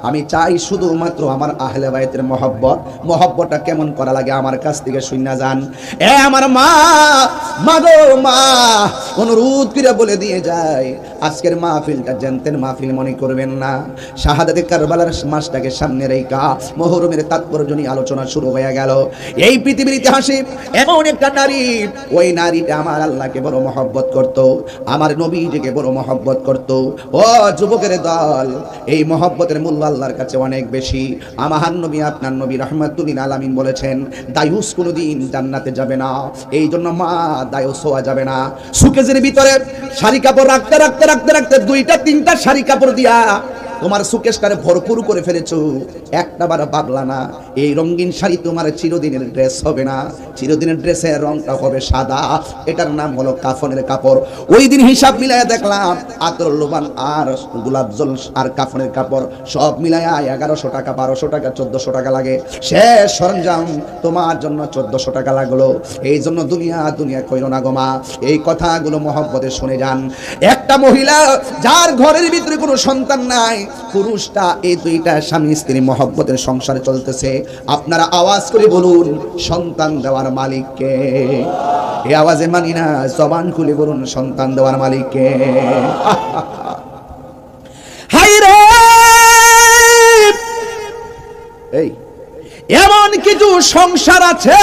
আমি চাই শুধুমাত্র আমার আহলে বাইতের মহব্বত। মহব্বতটা কেমন করা লাগে আমার কাছ থেকে শুনে যান। এ আমার মা, মাগো মা, অনুরোধ করে বলে দিয়ে যায় আজকের মাহফিলটা জানতেন মাহফিল মনে করবেন না, শাহাদাতে কারবালার মাসটাকে সামনে রেখা মুহররমের তাৎপর্য নিয়ে আলোচনা শুরু হয়ে গেল। এই পৃথিবীর ইতিহাসে এমন একটা নারী, ওই নারীটা আমার আল্লাহকে বড় মহব্বত করত, আমার নবীজিকে বড় মহব্বত করত। ও যুবকের দল, এই মহব্বতের মূল্য আল্লাহর কাছে অনেক বেশি। আমার নবী আপনার নবী রাহমাতুল লিল আলামিন বলেছেন দায়ুস কোনোদিন জান্নাতে যাবে না, এই জন্য মা দায়ুস হওয়া যাবে না। সুকেজের ভিতরে শাড়ি কাপড় রাখতে রাখতে রাখতে রাখতে 2টা 3টা শাড়ি কাপড় দিয়া তোমার সুকেশটারে ভরপুর করে ফেলেছো, একটা বার ভাবলা না এই রঙিন শাড়ি তোমার চিরদিনের ড্রেস হবে না, চিরদিনের ড্রেসের রংটা হবে সাদা, এটার নাম হলো কাফনের কাপড়। ওই দিন হিসাব মিলাইয়া দেখলাম আতর লোবান আর গোলাপ জল আর কাফনের কাপড় সব মিলাইয়া 1100 টাকা 1200 টাকা 1400 টাকা লাগে। শেষ সরঞ্জাম তোমার জন্য 1400 টাকা লাগলো। এই জন্য দুনিয়া দুনিয়া কইরো না গো মা, এই কথাগুলো মহব্বতে শুনে যান। একটা মহিলা যার ঘরের ভিতরে কোনো সন্তান নাই, পুরুষটা এই 2টা স্বামী স্ত্রী মহব্বতের সংসারে চলতেছে, আপনারা আওয়াজ করে বলুন সন্তান দেওয়ার মালিক কে? এই আওয়াজে মানি না, জবান খুলে বলুন সন্তান দেওয়ার মালিক কে? হায়রে এই এমন কিছু সংসার আছে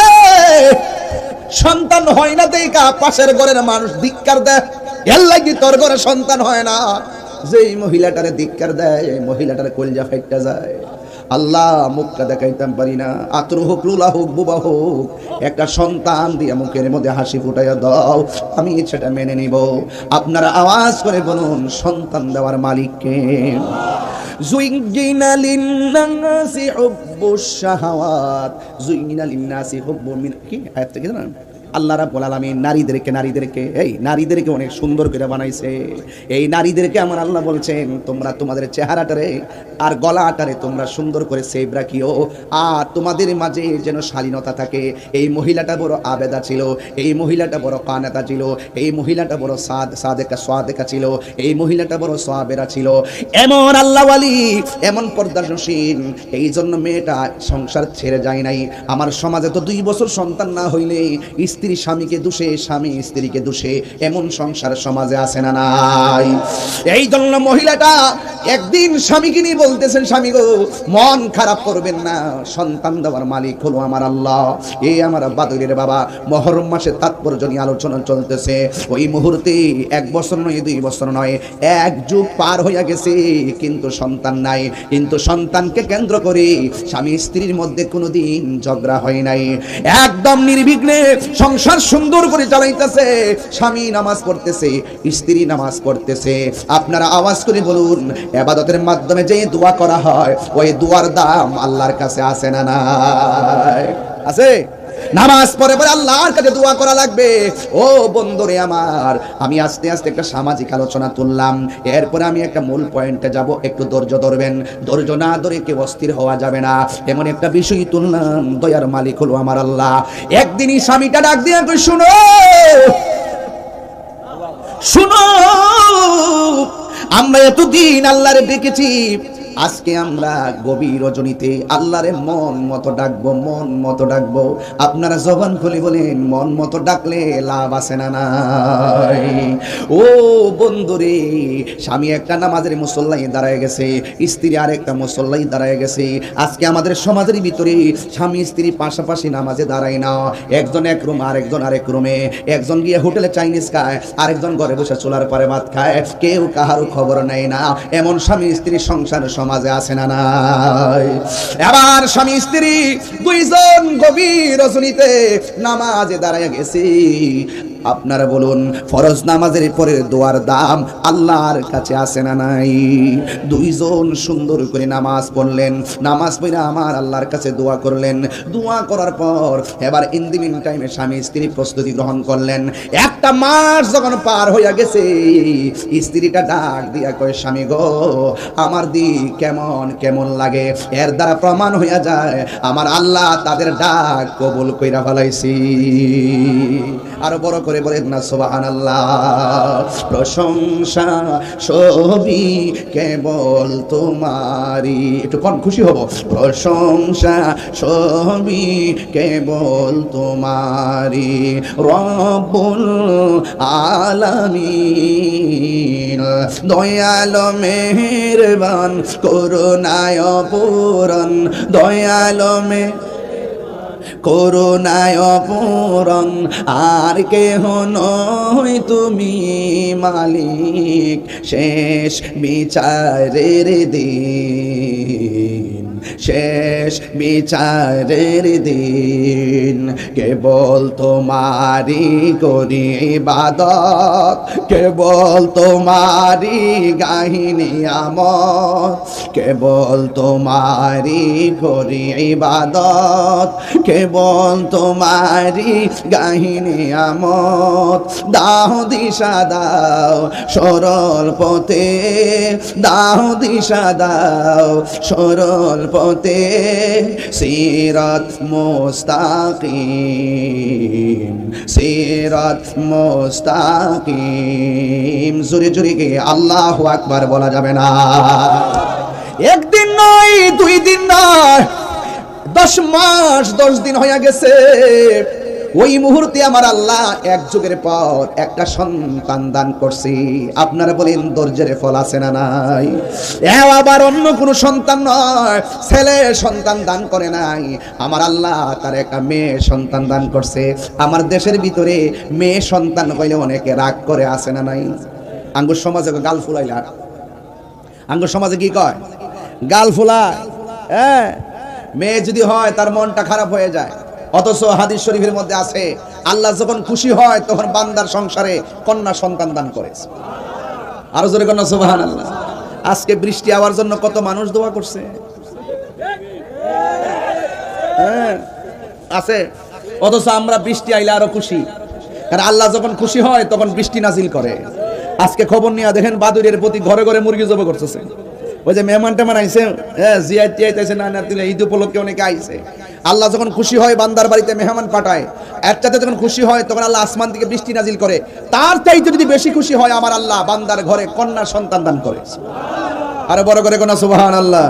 সন্তান হয় না দেখা পাশের ঘরের মানুষ ধিক্কার দেয়, এর লাগি তোর ঘরে সন্তান হয় না। যেই মহিলাটারে ধিক্কার দেয় এই মহিলাটারে কলজা ফাইটা যায়। আল্লাহ মুখটা দেখাইতাম পারি না, আতর হোক লুলা হোক বুবা হোক, একটা সন্তান দিয়ে মুখের মধ্যে হাসি ফুটাইয়া দাও, আমি সেটা মেনে নিব। আপনারা আওয়াজ করে বলুন সন্তান দেওয়ার মালিককে। জুইনা লিন্নাসি হুব্বুশ শাহাওয়াত, জুইনা লিন্নাসি হুব্বু মিন, কি আয়াত থেকে জানেন? আল্লাহ রাব্বুল আলামিন নারীদেরকে অনেক সুন্দর করে বানাইছে। এই নারীদেরকে আমার আল্লাহ বলছেন তোমরা তোমাদের চেহারাটারে আর গলাটারে তোমরা সুন্দর করে সেভ রাখিও, আর তোমাদের মাঝে যেন শালীনতা থাকে। এই মহিলাটা বড় আবেদা ছিল, এই মহিলাটা বড় কানাতা ছিল, এই মহিলাটা বড় সাদেকা ছিল, এই মহিলাটা বড় সাবেরা ছিল। এমন আল্লাহওয়ালি, এমন পর্দানসীন, এই জন্য মেয়েটা সংসার ছেড়ে যায় নাই। আমার সমাজে তো 2 বছর সন্তান না হইলে স্ত্রী স্বামীকে দোষে, স্বামী স্ত্রীকে দোষে, এমন সংসার সমাজে আছে না নাই? এই জন্য মহিলাটা একদিন স্বামীকে নিয়ে বলতেছেন, স্বামী গো মন খারাপ করবেন না, সন্তান দেওয়ার মালিক হলো আমার আল্লাহ। এই আমার বাদুরের বাবা, মহরম মাসে তাৎপর্য নিয়ে আলোচনা চলতেছে। ওই মুহূর্তে 1 বছর নয়, 2 বছর নয়, 1 যুগ পার হইয়া গেছে, কিন্তু সন্তান নাই। কিন্তু সন্তানকে কেন্দ্র করে স্বামী স্ত্রীর মধ্যে কোনোদিন ঝগড়া হয় নাই, একদম নির্বিঘ্নে সংসার সুন্দর করে চালাইতেছে। স্বামী নামাজ পড়তেছে, স্ত্রী নামাজ পড়তেছে। আপনারা আওয়াজ করে বলুন ইবাদতের মাধ্যমে যে দোয়া করা হয় ওই দোয়ার দাম আল্লাহর কাছে আছে না নাই? আছে। নামাজ পড়ে পরে আল্লাহর কাছে দোয়া করা লাগবে। ও বন্ধুরে আমার, আমি আস্তে আস্তে একটা সামাজিক আলোচনা তুললাম, এরপরে আমি একটা মূল পয়েন্টে যাব। একটু ধৈর্য ধরবেন, ধৈর্য না ধরে কেউ অস্থির হওয়া যাবে না। এমন একটা বিষয় তুললাম, দয়ার মালিক হলো আমার আল্লাহ। একদিনই স্বামীটা ডাক দিয়ে কই, শুনো শুনো, আমরা এতদিন আল্লাহরে ডেকেছি, আজকে আমরা গভীর রজনীতে আল্লাহরে মন মতো ডাকবো, মন মতো ডাকবো। আপনারা জবান খুলে বলেন মন মতো ডাকলে লাভ আছে না নাই? ও বন্ধুরে, স্বামী একটা নামাজের মুসল্লাই দাঁড়ায় গেছে, স্ত্রী আরেকটা মুসল্লাই দাঁড়ায় গেছে। আজকে আমাদের সমাজের ভিতরে স্বামী স্ত্রী পাশাপাশি নামাজে দাঁড়ায় না, একজন এক রুম, আরেকজন আরেক রুমে, একজন গিয়ে হোটেলে চাইনিজ খায়, আরেকজন ঘরে বসে চুলার পরে ভাত খায়, কেউ কাহারও খবর নেয় না। এমন স্বামী স্ত্রী সংসার সমাজে আছে না নাই? এবার স্বামী স্ত্রী 2 জন গভীর রজনীতে নামাজে দাঁড়ায় গেছে। আপনারা বলুন ফরজ নামাজের পরে দোয়ার দাম আল্লাহর কাছে আছে না নাই? 2 জন সুন্দর করে নামাজ পড়লেন, নামাজ পড়ে আমার আল্লাহর কাছে দোয়া করলেন। দোয়া করার পর এবার ইন দি মিন টাইমে স্বামী স্ত্রী প্রস্তুতি গ্রহণ করলেন। 1 মাস যখন পার হইয়া গেছে, স্ত্রীটা ডাক দিয়া কয়, স্বামী গো আমার দিক কেমন কেমন লাগে। এর দ্বারা প্রমাণ হইয়া যায় আমার আল্লাহ তাদের ডাক কবুল কইরা ফেলাইছি। আরো বড় করে বলেন না সুবহানাল্লাহ। প্রশংসা সবই কেবল তোমারই, একটু কোন খুশি হব। প্রশংসা সবই কেবল তোমারই, রব্বুল আলামিন, দয়ালো মেহেরবান করুণায় পূরণ, দয়ালো করুণায় পূরণ, আর কেহ নয় তুমি মালিক, শেষ বিচারের দিন, শেষ বিচারের দিন, কেবল তোমারি করি ইবাদত, কেবল তোমারি গাহি নিয়ামত, কেবল তোমারি করি ইবাদত, কেবল তোমারি গাহি নিয়ামত। দাও দিশা দাও সরল পথে, দাও দিশা দাও সরল পথে, সিরাত মুস্তাকিম, সিরাত মুস্তাকিম। জোরে জোরে কে আল্লাহু আকবার বলা যাবে না? একদিন নয়, 2 দিন নয়, 10 মাস 10 দিন হয়ে গেছে। ওই মুহূর্তে আমার আল্লাহ এক যুগের পর একটা সন্তান দান করছি। আপনারা বলেন ধৈর্যের ফল আছে না নাই? আবার অন্য কোনো সন্তান নয়, ছেলে সন্তান দান করে নাই, আমার আল্লাহ তার একটা মেয়ে সন্তান দান করছে। আমার দেশের ভিতরে মেয়ে সন্তান হইলে অনেকে রাগ করে, আছে না নাই? আঙ্গুর সমাজে গাল ফুলাইলা, আঙ্গুর সমাজে কি কয়? গাল ফুলায়। হ্যাঁ, মেয়ে যদি হয় তার মনটা খারাপ হয়ে যায়। অথচ হাদিস শরীফের মধ্যে আছে আল্লাহ যখন খুশি হয় তখন বান্দার সংসারে কন্যা সন্তান দান করে। আরো জোরে কন্যা সুবহানাল্লাহ। আজকে বৃষ্টি হওয়ার জন্য কত মানুষ দোয়া করছে। হ্যাঁ আছে, অথচ আমরা বৃষ্টি আইলে আরো খুশি, কারণ আল্লাহ যখন খুশি হয় তখন বৃষ্টি নাজিল করে। আজকে খবর নিয়ে দেখেন বাদুড়ের প্রতি ঘরে ঘরে মুরগি জবাই করতেছে। ওই যে মেহমান টেমান আইছে, হ্যাঁ জিয়াইতে আইতেছে, না ঈদ উপলক্ষে অনেকে আইছে। আল্লাহ যখন খুশি হয় বান্দার বাড়িতে মেহমান পাঠায়, একটাতে যখন খুশি হয় তখন আল্লাহ আসমান থেকে বৃষ্টি নাজিল করে। তার চাইতে যদি বেশি খুশি হয় আমার আল্লাহ বান্দার ঘরে কন্যা সন্তান দান করে। আরো বড় করে কোনা সুবহানাল্লাহ।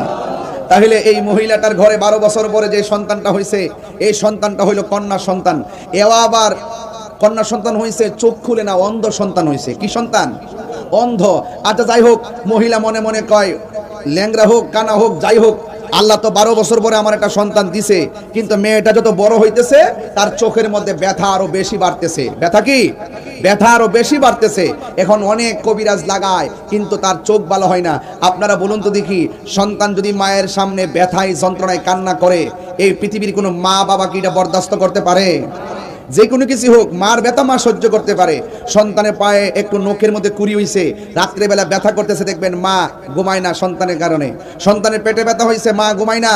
তাহলে এই মহিলাটার ঘরে 12 বছর পরে যে সন্তানটা হয়েছে, এই সন্তানটা হইল কন্যা সন্তান। এও আবার কন্যা সন্তান হয়েছে, চোখ খুলে না, অন্ধ সন্তান হয়েছে। কি সন্তান? অন্ধ। আচ্ছা যাই হোক, মহিলা মনে মনে কয় ল্যাংরা হোক কানা হোক যাই হোক, আল্লাহ তো 12 বছর পরে আমার একটা সন্তান দিছে, কিন্তু মেয়েটা যত বড় হইতেছে তার চোখের মধ্যে ব্যথা আরো বেশি বাড়তেছে। ব্যথা কি? ব্যথা আরো বেশি বাড়তেছে। এখন অনেক কবিরাজ লাগায় কিন্তু তার চোখ ভালো হয় না। আপনারা বলুন তো দেখি, সন্তান যদি মায়ের সামনে ব্যথায় যন্ত্রণায় কান্না করে, এই পৃথিবীর কোনো মা বাবা কি এটা বরদাস্ত করতে পারে? যে কোনো কিছু হোক, মার ব্যথা মা সহ্য করতে পারে। সন্তানের পায়ে একটু নখের মধ্যে কুড়ি হইছে, রাত্রে বেলা ব্যথা করতেছে, দেখবেন মা ঘুমায় না সন্তানের কারণে। সন্তানের পেটে ব্যথা হয়েছে, মা ঘুমায় না।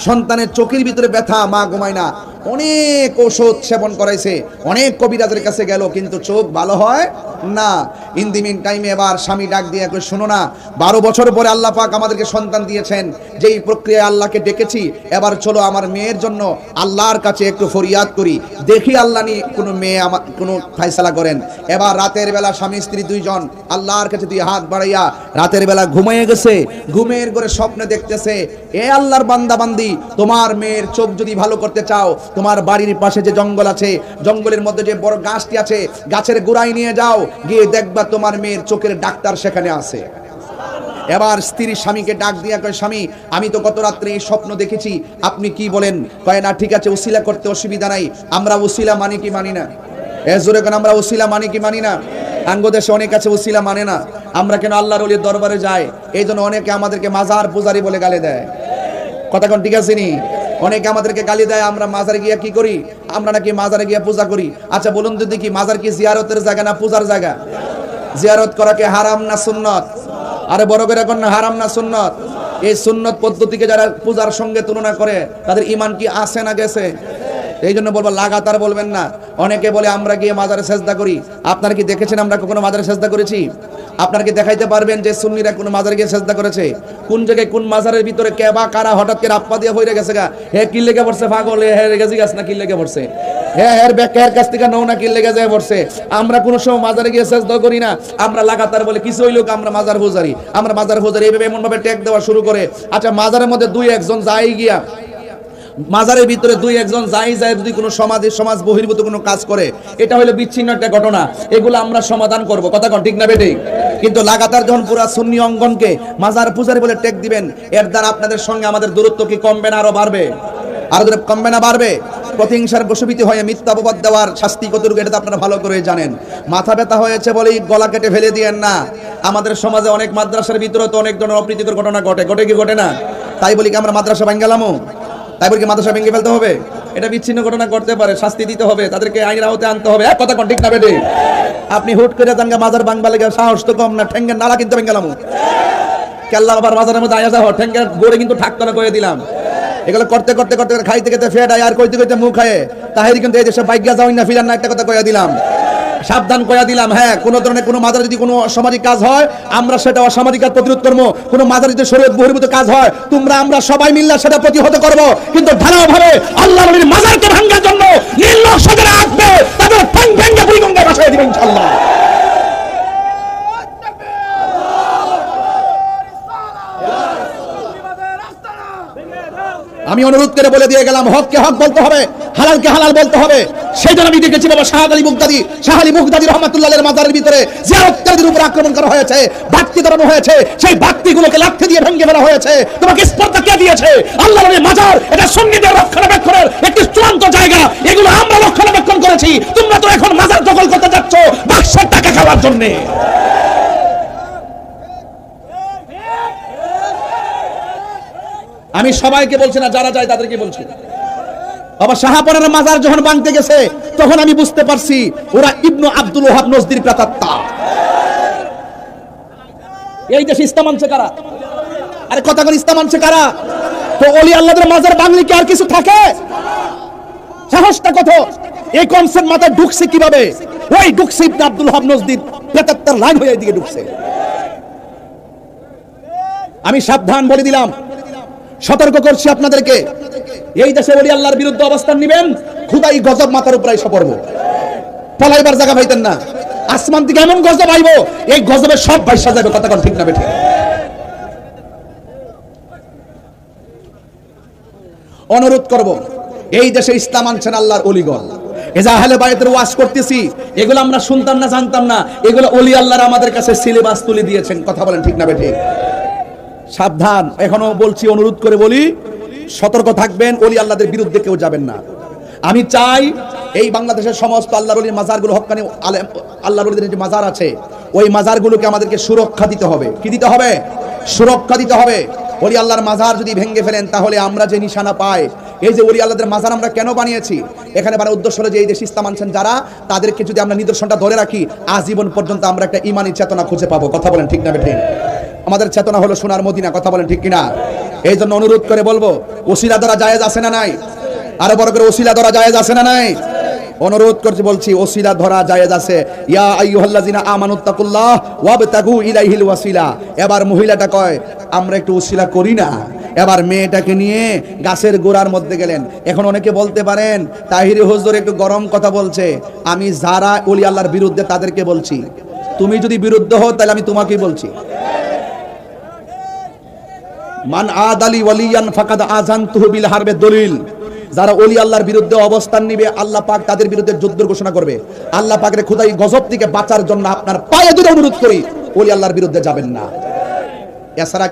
সন্তানের চোখের ভিতরে ব্যথা, মা ঘুমায় না। অনেক ঔষধ সেবন করাইছে, অনেক কবিরাজের কাছে গেল, কিন্তু চোখ ভালো হয় না। ইন দি মিন টাইমে এবার স্বামী ডাক দিয়ে কই, শোনো না, 12 বছর পরে আল্লাহ পাক আমাদেরকে সন্তান দিয়েছেন, যেই প্রক্রিয়ায় আল্লাহকে ডেকেছি, এবার চলো আমার মেয়ের জন্য আল্লাহর কাছে একটু ফরিয়াদ করি, দেখি আল্লাহ নি কোনো মেয়ে আমার কোনো ফায়সালা করেন। এবার রাতের বেলা স্বামী স্ত্রী দুইজন আল্লাহর কাছে দুই হাত বাড়াইয়া রাতের বেলা ঘুমিয়ে গেছে। ঘুমের ঘরে স্বপ্নে দেখতেছে, এ আল্লাহর বান্দা বান্দি, তোমার মেয়ের চোখ যদি ভালো করতে চাও, তোমার বাড়ির পাশে যে জঙ্গল আছে, জঙ্গলের মধ্যে যে বড় গাছটি আছে, গাছের গোড়ায় নিয়ে যাও, গিয়ে দেখবা তোমার মেয়ের চোখের ডাক্তার সেখানে আছে। এবার স্ত্রী স্বামীকে ডাক দিয়া কয়, স্বামী আমি তো গত রাত্রে এই স্বপ্ন দেখেছি, আপনি কি বলেন? কয় না ঠিক আছে, উসিলা করতে অসুবিধা নাই। আমরা উসিলা মানি কি মানি না? জোরে কেন আমরা উসিলা মানি কি মানি না? আঙ্গদেশে অনেক আছে উসিলা মানে না। আমরা কেন আল্লাহর ওলির দরবারে যাই, এই জন্য অনেকে আমাদেরকে মাজার পূজারি বলে গালি দেয়। কথা কোন ঠিক আছে নি? অনেকে আমাদেরকে গালি দেয়, আমরা মাজারে গিয়া কি করি? আমরা নাকি মাজারে গিয়া পূজা করি। আচ্ছা বলুন তো দেখি, মাজার কি জিয়ারতের জায়গা না পূজার জায়গা? জিয়ারত করা কি হারাম না সুন্নত? আরে বড় করে এখন না, হারাম না সুন্নত? এই সুন্নত পদ্ধতিকে যারা পূজার সঙ্গে তুলনা করে তাদের ঈমান কি আছে না গেছে? এই জন্য বলবো লাগাতার বলবেন না। অনেকে বলে আমরা গিয়ে মাজারে সেজদা করি। আপনারা কি দেখেছেন আমরা কখনো মাজারে সেজদা করেছি? আপনারা কি দেখাইতে পারবেন যে সুন্নিরা কোন মাজারে গিয়ে সেজদা করেছে? কোন জায়গায় কোন মাজারের ভিতরে কে বা কারা হঠাৎ করে আপ্পা দিয়ে হয়ে গেছে গা, হে কি লেগে পড়ছে পাগল, হে গেছি গাছ না কি লেগে পড়ছে, হে এর ব্যাকের কাছ থেকে নৌ না কি লেগে যায় পড়ছে। আমরা কোন সময় মাজারে গিয়ে সেজদা করি না। আমরা লাগাতার বলে কিছু হইলো আমরা মাজার পূজারি, আমরা মাজার পূজারি, এইভাবে এমন ভাবে ট্যাগ দেওয়া শুরু করে। আচ্ছা মাজারের মধ্যে দুই একজন যাই গিয়া, মাজারের ভিতরে দুই একজন যাই যায় যদি কোনো সমাজ বহির্ভূত কোনো কাজ করে, এটা হলো বিচ্ছিন্ন একটা ঘটনা, এগুলো আমরা সমাধান করব। কথা কোন ঠিক না বেটি? কিন্তু লাগাতার যখন পুরা সুন্নি অঙ্গনকে মাজার পূজারি বলে টেক দিবেন, এর দ্বারা আপনাদের সঙ্গে আমাদের দূরত্ব কি কমবে না আরো বাড়বে? আরো কমবে না বাড়বে? প্রতিহিংসার বশবীত হয়ে মিথ্যা অপবাদ দেওয়ার শাস্তি কতটুকু এটা তো আপনারা ভালো করে জানেন। মাথা ব্যথা হয়েছে বলে গলা কেটে ফেলে দিয়েন না। আমাদের সমাজে অনেক মাদ্রাসার ভিতরে তো অনেক ধরনের অপ্রীতিকর ঘটনা ঘটে কি ঘটে না? তাই বলি কি আমরা মাদ্রাসা ভাঙ্গালামো? তাই বলি কি মাদ্রাসা ভেঙে ফেলতে হবে? এটা বিচ্ছিন্ন ঘটনা করতে পারে, শাস্তি দিতে হবে, তাদেরকে আইনের আওতায় আনতে হবে। এক কথা কোন ঠিক না বেটি? আপনি হুট করে জানগা মাজার ভাঙবা লেগে সাহস তো কম না, ঠেঙ্গের নালা কিন্তু ভেঙ্গালামো। কেল্লা আবার মাজারের মধ্যে আয়া যাও, ঠেঙ্গের গোড়ে কিন্তু ঠাকতলা করে দিলাম। এগুলো করতে করতে করতে খাইতে খেতে ফেট আয়, আর কইতে কইতে মুখ খায়, তাহেরি কিন্তু এই দেশে বাইক যাওয়াই না ফিরান না, একটা কথা কইয়া দিলাম, সাবধান কইয়া দিলাম। হ্যাঁ, কোন ধরনের কোনো মাজারে যদি কোনো অসামাজিক কাজ হয়, আমরা সেটা অসামাজিক কাজ প্রতিরোধ করবো। কোনো মাজারে যদি শরীয়ত বহির্ভূত কাজ হয়, আমরা সবাই মিললে সেটা প্রতিহত করব। কিন্তু ঢালাও ভাবে আল্লাহর নবীর মাজারকে ভাঙার জন্য নির্লজ্জ যারা আসবে, তাদের ঠ্যাং ভেঙে বুড়িগঙ্গায় ভাসায় দিবেন ইনশাআল্লাহ। আমি অনুরোধ করে বলে দিয়ে গেলাম, হককে হক বলতে হবে, হালালকে হালাল বলতে হবে। সেই জন্য আমি দেখেছি বাবা শাহ আলী মুগদাদি রহমাতুল্লাহের মাজারের ভিতরে জিয়ারতকারীদের উপর আক্রমণ করা হয়েছে, বাতি ধরানো হয়েছে, সেই বাতিগুলোকে লাঠি দিয়ে ভেঙে ফেলা হয়েছে। তোমাকে স্পর্ধা কে দিয়েছে? আল্লাহর ওই মাজার, এটা সুন্নিদের রক্ষণাবেক্ষণের একটি চূড়ান্ত জায়গা, এগুলো আমরা রক্ষণাবেক্ষণ করেছি। তোমরা তো এখন মাজার দখল করতে যাচ্ছ বাক্সের টাকা খাওয়ার জন্য। আমি সবাইকে বলছি না, যারা যায় তাদেরকে বলছি। বাবা শাহপরানের মাজার যখন ভাঙতে গেছে তখন আমি বুঝতে পারছি ওরা ইবনু আব্দুল ওহাব নজদির প্রেতাত্মা। এই দেশে ইসলাম আনছে কারা? আরে কথা কোন ইসলাম আনছে কারা? তো ওলি আল্লাহদের মাজার ভাঙলে কি আর কিছু থাকে? সাহসটা কত? এই কনসেপ্ট মাথায় ঢুকছে কিভাবে? ওই ঢুকছে ইবনু আব্দুল ওহাব নজদির প্রেতাত্মার লাইন হয়ে এদিকে ঢুকছে। আমি সাবধান বলে দিলাম, সতর্ক করছি আপনাদেরকে, এই দেশে ওলি আল্লাহর বিরুদ্ধে অবস্থান নেবেন, খুদাই গজব মাথার উপরে এসে পড়বো। পলাইবার জায়গা পাইতেন না, আসমান থেকে এমন গজব আইব, এই গজবে সব ভাইসা যাবে। কথা কোন ঠিক না বেঠিক? অনুরোধ করব, এই দেশে ইসলাম আনছেন আল্লাহর ওলিগণ, এজা আহলে বায়াতের ওয়াজ করতেছি, এগুলো আমরা শুনতাম না, জানতাম না, এগুলো ওলি আল্লাহর আমাদের কাছে সিলেবাস তুলে দিয়েছেন। কথা বলেন ঠিক না বেঠিক? সাবধান, এখনো বলছি, অনুরোধ করে বলি, সতর্ক থাকবেন, ওলি আল্লাহদের বিরুদ্ধে কেউ যাবেন না। আমি চাই এই বাংলাদেশের সমস্ত আল্লাহর ওলির মাজারগুলো, হক্কানি আল্লাহর ওলিদের যে মাজার আছে, ওই মাজারগুলোকে আমাদেরকে সুরক্ষা দিতে হবে। কি দিতে হবে? সুরক্ষা দিতে হবে। ওলি আল্লাহর মাজার যদি ভেঙে ফেলেন তাহলে আমরা যে নিশানা পাই, এই যে ওলি আল্লাহদের মাজার আমরা কেন বানিয়েছি, এখানে বানার উদ্দেশ্য হলো যে এই দেশ ইসলাম আনছেন যারা, তাদেরকে যদি আমরা নিদর্শনটা ধরে রাখি, আজীবন পর্যন্ত আমরা একটা ইমানি চেতনা খুঁজে পাবো। কথা বলেন ঠিক না বেঠিক? আমাদের চেতনা হলো সোনার মদিনা। কথা বলেন ঠিক কিনা? এই জন্য অনুরোধ করে বলবো, ওসিলা ধরা জায়েজ আছে না নাই? আরো বড় করে, ওসিলা ধরা জায়েজ আছে না নাই? অনুরোধ করতে বলছি, ওসিলা ধরা জায়েজ আছে। ইয়া আইয়ুহাল্লাযিনা আমানুত্তাকুল্লাহ ওয়াবতাগু ইলাইহিল ওয়াসিলা। এবার মহিলাটা কয় আমরা একটু ওসিলা করি না, এবার মেয়েটাকে নিয়ে গাছের গোড়ার মধ্যে গেলেন। এখন অনেকে বলতে পারেন তাহিরি হুজুর একটু গরম কথা বলছে, আমি যারা ওলি আল্লাহর বিরুদ্ধে তাদেরকে বলছি, তুমি যদি বিরুদ্ধ হও তাহলে আমি তোমাকেই বলছি। মান আদালি ওয়ালিয়ান ফাকাদ আযানতুহু বিল হারবে দলিল। যারা ওলি আল্লাহর বিরুদ্ধে অবস্থান নিবে, আল্লাহ পাক তাদের বিরুদ্ধে যুদ্ধ ঘোষণা করবে। আল্লাহ পাকের খোদাই গজব থেকে বাঁচার জন্য আপনার পায়ে ধরে অনুরোধ করি, ওলি আল্লাহর বিরুদ্ধে যাবেন না। এছাড়া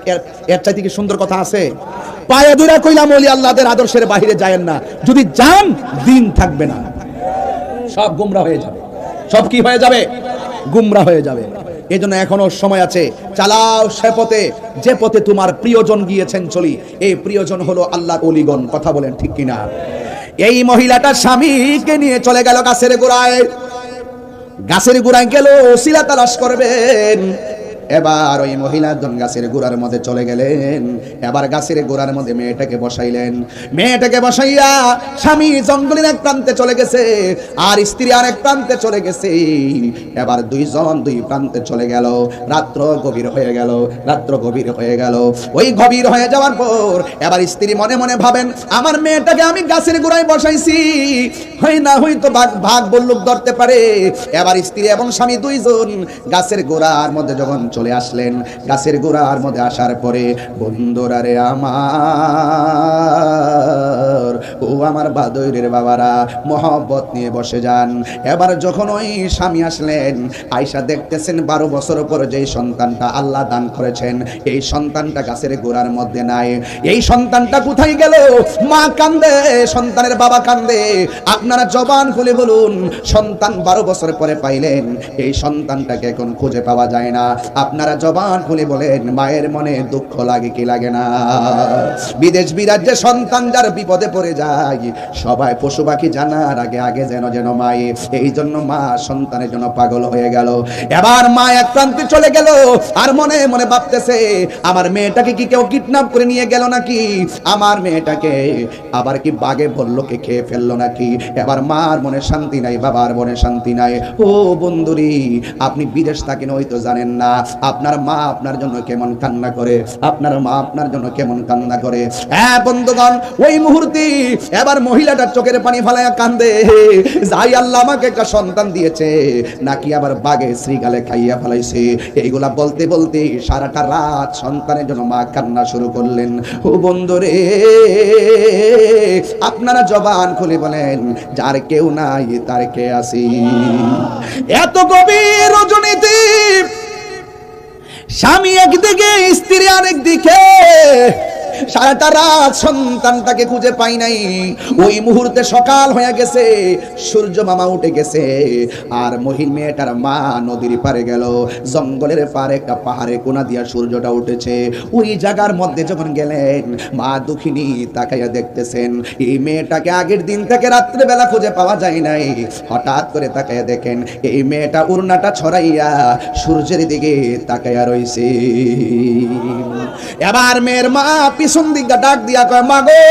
এর চাইতে কি সুন্দর কথা আছে? পায়ে ধরে কইলাম ওলি আল্লাহদের আদর্শের বাইরে যায়েন না। যদি যান, দিন থাকবে না, সব গুমরা হয়ে যাবে। সব কি হয়ে যাবে? গুমরা হয়ে যাবে। এই জন্য এখনো সময় আছে, চালাও সে পথে যে পথে তোমার প্রিয়জন গিয়েছেন চলি। এই প্রিয়জন হলো আল্লাহর ওলিগণ। কথা বলেন ঠিক কিনা? এই মহিলাটা স্বামীকে নিয়ে চলে গেল গাছের গোড়ায়। গাছের গোড়ায় গেল, ওসিলা তালাশ করবেন। এবার ওই মহিলা গাছের গোড়ার মধ্যে চলে গেলেন। এবার গাছের গোড়ার মধ্যে মেয়েটাকে বসাইলেন। মেয়েটাকে বসাইয়া স্বামী জঙ্গলের এক প্রান্তে চলে গেছে, আর স্ত্রী আর এক প্রান্তে চলে গেছে। এবার দুইজন দুই প্রান্তে চলে গেল। রাত্র গভীর হয়ে গেল, রাত্র গভীর হয়ে গেল। ওই গভীর হয়ে যাওয়ার পর এবার স্ত্রী মনে মনে ভাবেন, আমার মেয়েটাকে আমি গাছের গোড়ায় বসাইছি, হয় না হয়তো ভাগ বল্লুক ধরতে পারে। এবার স্ত্রী এবং স্বামী দুইজন গাছের গোড়ার মধ্যে যখন চলে আসলেন, গাছের গোড়ার মধ্যে আসার পরে, বন্ধুরা রে আমার, ও আমার বাদইরের বাবারা, মহব্বত নিয়ে বসে যান। এবার যখন ওই স্বামী আসলেন, আয়েশা দেখতেছেন 12 বছর পরে যে সন্তানটা আল্লাহ দান করেছেন, এই সন্তানটা গাছের গোড়ার মধ্যে নাই। এই সন্তানটা কোথায় গেল? মা কান্দে, সন্তানের বাবা কান্দে। আপনারা জবান খুলে বলুন, সন্তান 12 বছর পরে পাইলেন, এই সন্তানটাকে এখন খুঁজে পাওয়া যায় না। আপনারা জবান খুলে বলেন, মায়ের মনে দুঃখ লাগে কি লাগে না? বিদেশ বিরাজ্যে সন্তান যার বিপদে পড়ে যায়, সবাই পশু পাখি জানার আগে আগে যেন মায়ে। এই জন্য মা সন্তানের জন্য পাগল হয়ে গেল। এবার মা এক প্রান্তে চলে গেল, আর মনে মনে ভাবতেছে, আমার মেয়েটাকে কি কেউ কিডন্যাপ করে নিয়ে গেল নাকি? আমার মেয়েটাকে আবার কি বাঘে বল্লকে খেয়ে ফেললো নাকি? এবার মার মনে শান্তি নাই, বাবার মনে শান্তি নাই। ও বন্ধুরি, আপনি বিদেশ থাকেন হয়তো জানেন না, আপনার মা আপনার জন্য কেমন কান্না করে, আপনার মা আপনার জন্য কেমন কান্না করে। হ্যাঁ বন্ধুগণ, ওই মুহূর্তে এবার মহিলাটার চোখের পানি ফালাইয়া কান্দে, যাই আল্লাহ আমাকে একটা সন্তান দিয়েছে নাকি আবার বাগে শ্রীগালে খাইয়া ফেলাইছে। এইগুলা বলতে বলতে সারাটা রাত সন্তানের জন্য মা কান্না শুরু করলেন। ও বন্ধুরে, আপনারা জবান খুলে বলেন, যার কেউ নাই তার কে আসি। এত গভীর রজনীতে স্বামী একদিকে, স্ত্রী আরেক দিকে, সারাটা রাত সন্তানটাকে খুঁজে পাই নাই। ওই মুহূর্তে সকাল হয়ে গেছে, সূর্য মামা উঠে গেছে, আর মেয়েটার মা নদীর পারে গেল। জঙ্গলের পারে একটা পাহাড়ে কোনা দিয়া সূর্যটা উঠেছে। ওই জায়গার মধ্যে যখন গেলেন, মা দুঃখিনী তাকাইয়া দেখতেছেন এই মেয়েটাকে আগের দিন থেকে রাত্রে বেলা খুঁজে পাওয়া যায় নাই। হঠাৎ করে তাকাইয়া দেখেন এই মেয়েটা উড়নাটা ছড়াইয়া সূর্যের দিকে তাকাইয়া রইছে। এবার মেয়ের মা পিছন দিকে ডাক দিয়া কয়, মা গো,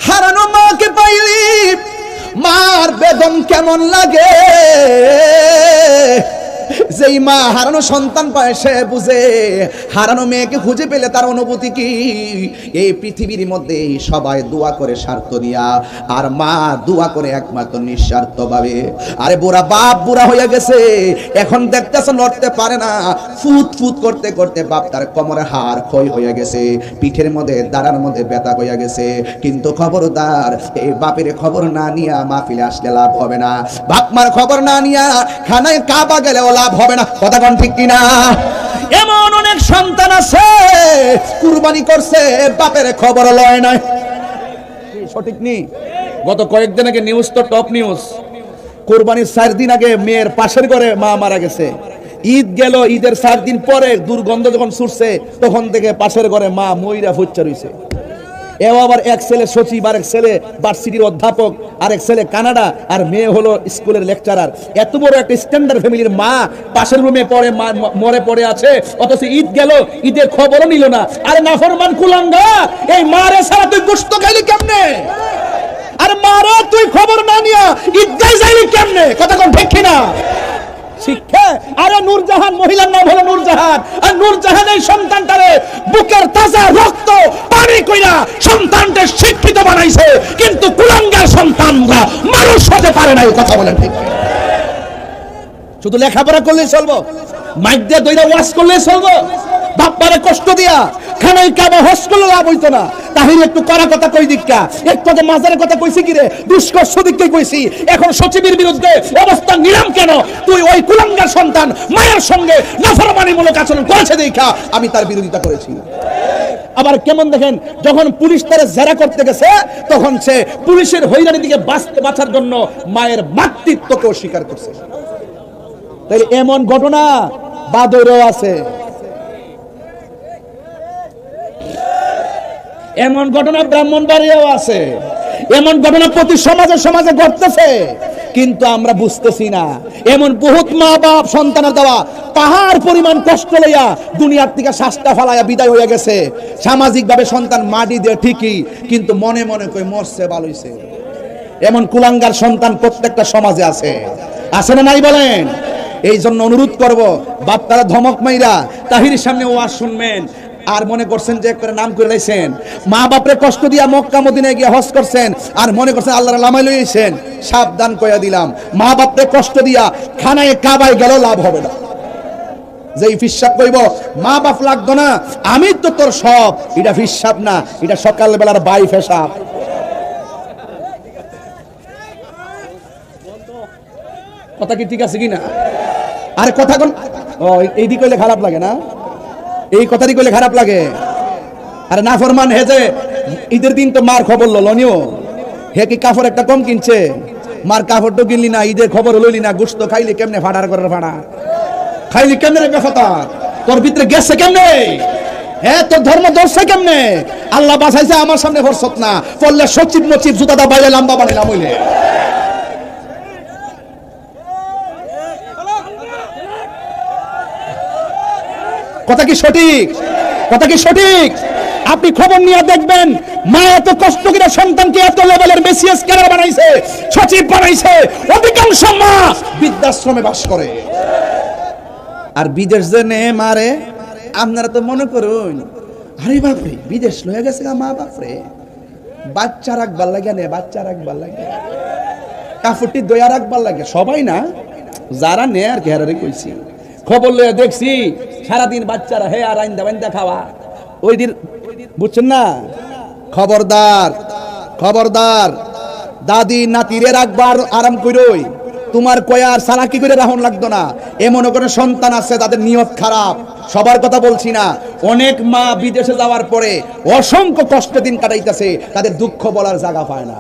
হারানো মাকে পাইলি মার বেদন কেমন লাগে। যেই মা হারানো সন্তান পায় সে বুঝে হারানো মেয়েকে খুঁজে পেলে তার অনুভূতি কি। এই পৃথিবীর মধ্যে সবাই দোয়া করে স্বার্থ নিয়া, আর মা দোয়া করে একমাত্র নিঃস্বার্থ ভাবে। আরে বুড়া বাপ বুড়া হয়ে গেছে, এখন দেখতেছ লড়তে পারে না, ফুট ফুট করতে করতে বাপ তার কোমরের হাড় ক্ষয় হয়ে গেছে, পিঠের মধ্যে দাঁড়ার মধ্যে ব্যথা হয়ে গেছে। কিন্তু খবরদার, এই বাপের খবর না নিয়া মাহফিলে আসলে লাভ হবে না, বাপ মার খবর না নিয়া খানায় কাবা গেলে লাভ হবে না। কথা কোন ঠিক কিনা? এমন অনেক সন্তান আছে কুরবানি করছে, বাপের খবর লয় নাই। সঠিক নি? গত কয়েকদিন আগে নিউজ তো টপ নিউজ, কুরবানির 4 দিন আগে মেয়ের পাশের ঘরে মা মারা গেছে। ঈদ গেল, ঈদের 4 দিন পরে দুর্গন্ধ যখন ছুটছে তখন থেকে পাশের ঘরে মা মইরা ফুচ্চা রইছে। এও আবার এক ছেলে সচিব, আরেক ছেলে ভার্সিটির অধ্যাপক, আরেক ছেলে কানাডা, আর মেয়ে হলো স্কুলের লেকচারার। এত বড় একটা স্ট্যান্ডার্ড ফ্যামিলির মা পাশের রুমে পড়ে মরে পড়ে আছে, অথচ ঈদ গেল, ঈদের খবরও নিল না। আরে নাফরমান কুলাঙ্গা, এই মারে ছাড়া তুই গোশত খাইলি কেমনে? আরে মারে তুই খবর না নিয়া ঈদগায় যাইলি কেমনে? কথা কোন ঠিক কিনা? শিক্ষা। আরে নূরজাহান, মহিলার নাম হলো নূরজাহান, আর নূরজাহান এই সন্তানটারে বুকের তাজা রক্ত পানি কইরা সন্তানকে শিক্ষিত বানাইছে, কিন্তু কুলাঙ্গার সন্তানরা মানুষ হতে পারে না। এই কথা বলেন ঠিক? শুধু লেখাপড়া করলেই চলবো, মাইক দিয়ে দইরা ওয়াজ করলেই চলবো, বাপ্পারে কষ্ট দিয়া খানাই কাবা হস করলে লাভ হইতো না। তাহির একটু কড়া কথা কই দিক্কা, একটু আগে মাজারের কথা কইছি কি রে, দুষ্কর সদিককে কইছি, এখন সচিবের বিরুদ্ধে অবস্থান নিলাম কেন? তুই ওই কুলাঙ্গার সন্তান মায়ের সঙ্গে নাফরমানিমূলক আচরণ করেছে দেখা আমি তার বিরোধিতা করেছি। আবার কেমন দেখেন, যখন পুলিশ তারা জেরা করতে গেছে তখন সে পুলিশের হয়রানি দিকে বাঁচার জন্য মায়ের মাতৃত্বকে অস্বীকার করছে। তাই এমন ঘটনা বাদরেও আছে, এমন ঘটনা ব্রাহ্মণবাড়িয়াও আছে, এমন ঘটনা প্রতি সমাজে সমাজে ঘটতেছে, কিন্তু আমরা বুঝতেছি না। এমন বহুত মা বাপ সন্তানের দেওয়া পাহাড় পরিমাণ কষ্ট লইয়া দুনিয়ার থেকে শ্বাসটা ফালাইয়া বিদায় হয়ে গেছে। সামাজিক ভাবে সন্তান মাটি দিয়ে ঠিকই, কিন্তু মনে মনে কই মরছে ভালোইছে। এমন কুলাঙ্গার সন্তান প্রত্যেকটা সমাজে আছে, আছে না নাই বলেন? এই জন্য অনুরোধ করব, বাপ তারা ধমক মাইরা তাহিরের সামনে ওয়াজ শুনবেন আর মনে করছেন যে করে নাম করে লাইছেন, মা বাপরে কষ্ট দিয়া মক্কা মদিনায় গিয়ে হজ করছেন আর মনে করছেন আল্লাহর লামাই লইছেন। সাবধান কইয়া দিলাম, মা বাপরে কষ্ট দিয়া খানায় কাবায় গেল লাভ হবে না। যেই ফিসাব কইব মা বাপ লাগতো না, আমি তো তোর সব, এটা ফিসাব না, এটা সকাল বেলার বাই ফেসাব। কথা কি ঠিক আছে কিনা? আরে কথা কোন এই দিক কইলে খারাপ লাগে না, এই কথাটি কইলে খারাপ লাগে। আরে না ফরমান হে যে ঈদের দিন তো মার খবর লনিও, হে কি কাপড় একটা কম কিনছে? মার কাপড় তো কিনলি না, ঈদের খবর লইলি না, গোশত খাইলি কেমনে? ফাড়ার করে ফাড়া খাইলি কেমনে রে বেফতা? তোর ভিতরে গেছে কেমনে? হ্যাঁ, তোর ধর্ম ধরছে কেমনে? আল্লাহ বাঁচাইছে, আমার সামনে ভরসত না পড়লে সচিব মচিব জুতাটা বাইরে লম্বা বানাইলাম হইলে। কথা কি সঠিক? কথা কি সঠিক? আপনি খবর নিয়ে দেখবেন, মা এত কষ্ট করে সন্তানকে এত লেভেলের বিসিএস ক্যাডার বানাইছে, সচিব বানাইছে। অধিকাংশ মা বৃদ্ধাশ্রমে বাস করে। আর বিদেশ যে নে মারে, আপনারা তো মনে করুন আরে বাপরে বিদেশ লয়ে গেছে মা বাপরে, বাচ্চা রাখবার লাগে নে, বাচ্চা রাখবার লাগে, কাফুটি দয়া রাখবার লাগে, সবাই না যারা নে আর ঘেরারে কইছি খবর লয়ে দেখছি সারাদিন বাচ্চারা হে আর আইন্দা বাইন্দা খাওয়া ওই দিন, বুঝছেন না? খবরদার খবরদার, দাদি নাতিরে রাখবার আরাম কইরই, তোমার কয়ার সালাকি করে রাহন লাগতো না। এমন করে সন্তান আছে তাদের নিয়ত খারাপ, সবার কথা বলছি না, অনেক মা বিদেশে যাওয়ার পরে অসংখ্য কষ্ট দিন কাটাইতেছে, তাদের দুঃখ বলার জায়গা পায় না।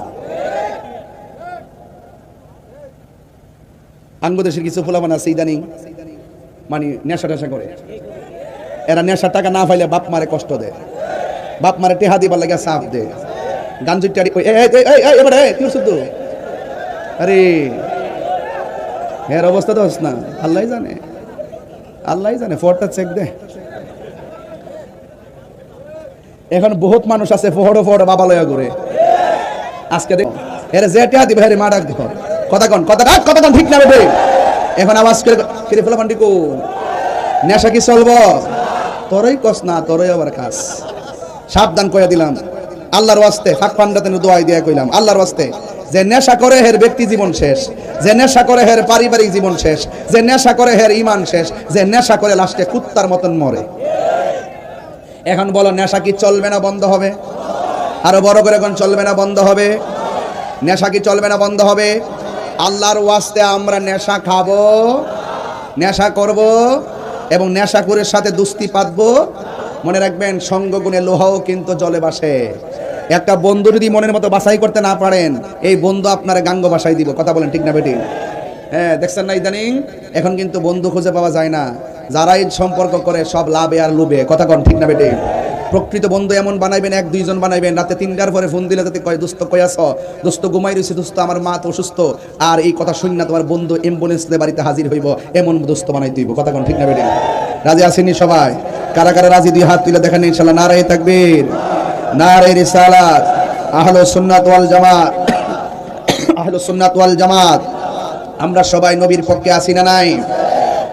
বাংলাদেশের কিছু ফুলামান আছে ইদানিং মানে নেশা টেশা করে, এরা নেশার টাকা না পাইলে বাপ মারে কষ্ট দেয়, বাপ মারে টেহা দিবার লাগে চাপ দেয়, গান জুটারি এবারে কি শুধু আরে এর অবস্থা তো হস না, আল্লাহ জানে, আল্লাহ জানে। ফোরটা চেক দে, এখন বহুত মানুষ আছে ফোহড়ো ফোহড়ো বাবা লয়া ঘুরে, আজকে দেখ এর যে টেহা দিবে হেরে মা ডাক দিব, কথা কন কথা ডাক, কথা কন ঠিক না বেবে। এখন আওয়াজ করে ফেলা পান্ডি কো নেশা কি চলবো? তোরই কস না, তোরই আবার খাস, সাবধান কইয়া দিলাম আল্লাহর ওয়াস্তে, ফাঁক পান্ডাতে দোয়াই দিয়া কইলাম আল্লাহর ওয়াস্তে, যে নেশা করে হের ব্যক্তি জীবন শেষ, যে নেশা করে হের পারিবারিক জীবন শেষ, যে নেশা করে হের ঈমান শেষ, যে নেশা করে লাস্টে কুত্তার মতন মরে। এখন বলো নেশা কি চলবে না বন্ধ হবে? আরো বড় করে এখন চলবে না বন্ধ হবে? নেশা কি চলবে না বন্ধ হবে? আল্লাহর ওয়াস্তে আমরা নেশা খাবো, নেশা করব এবং নেশাখোরের সাথে দুস্তি পাতবো। মনে রাখবেন সঙ্গগুণে লোহাও কিন্তু জলে বাসে। একটা বন্ধু যদি মনের মতো বাছাই করতে না পারেন, এই বন্ধু আপনার গাঙ্গ বাসাই দিব। কথা বলেন ঠিক না বেটি? হ্যাঁ, দেখছেন না ইদানিং এখন কিন্তু বন্ধু খুঁজে পাওয়া যায় না, যারাই সম্পর্ক করে সব লাভে আর লোভে। কথা কন ঠিক না বেটি? প্রকৃত বন্ধু এমন বানাইবেন, এক দুইজন বানাইবেন, রাতে 3টার পরে ফোন দিলে যদি কয় দোস্ত কই আছো, দোস্ত ঘুমাই রইছি, দোস্ত আমার মা তো অসুস্থ, আর এই কথা শুন না তোমার বন্ধু অ্যাম্বুলেন্স দিয়ে বাড়িতে হাজির হইব, এমন দোস্ত বানাই দিব। কথা কন ঠিক না বেটি? রাজি আসেনি সবাই? কারা কারা রাজি দুই হাত তুলে দেখেন ইনশাআল্লাহ। নারে তাকবীর, নারে রিসালাত, আহলুস সুন্নাত ওয়াল জামাত, আহলুস সুন্নাত ওয়াল জামাত। আমরা সবাই নবীর পক্ষে আছি না নাই?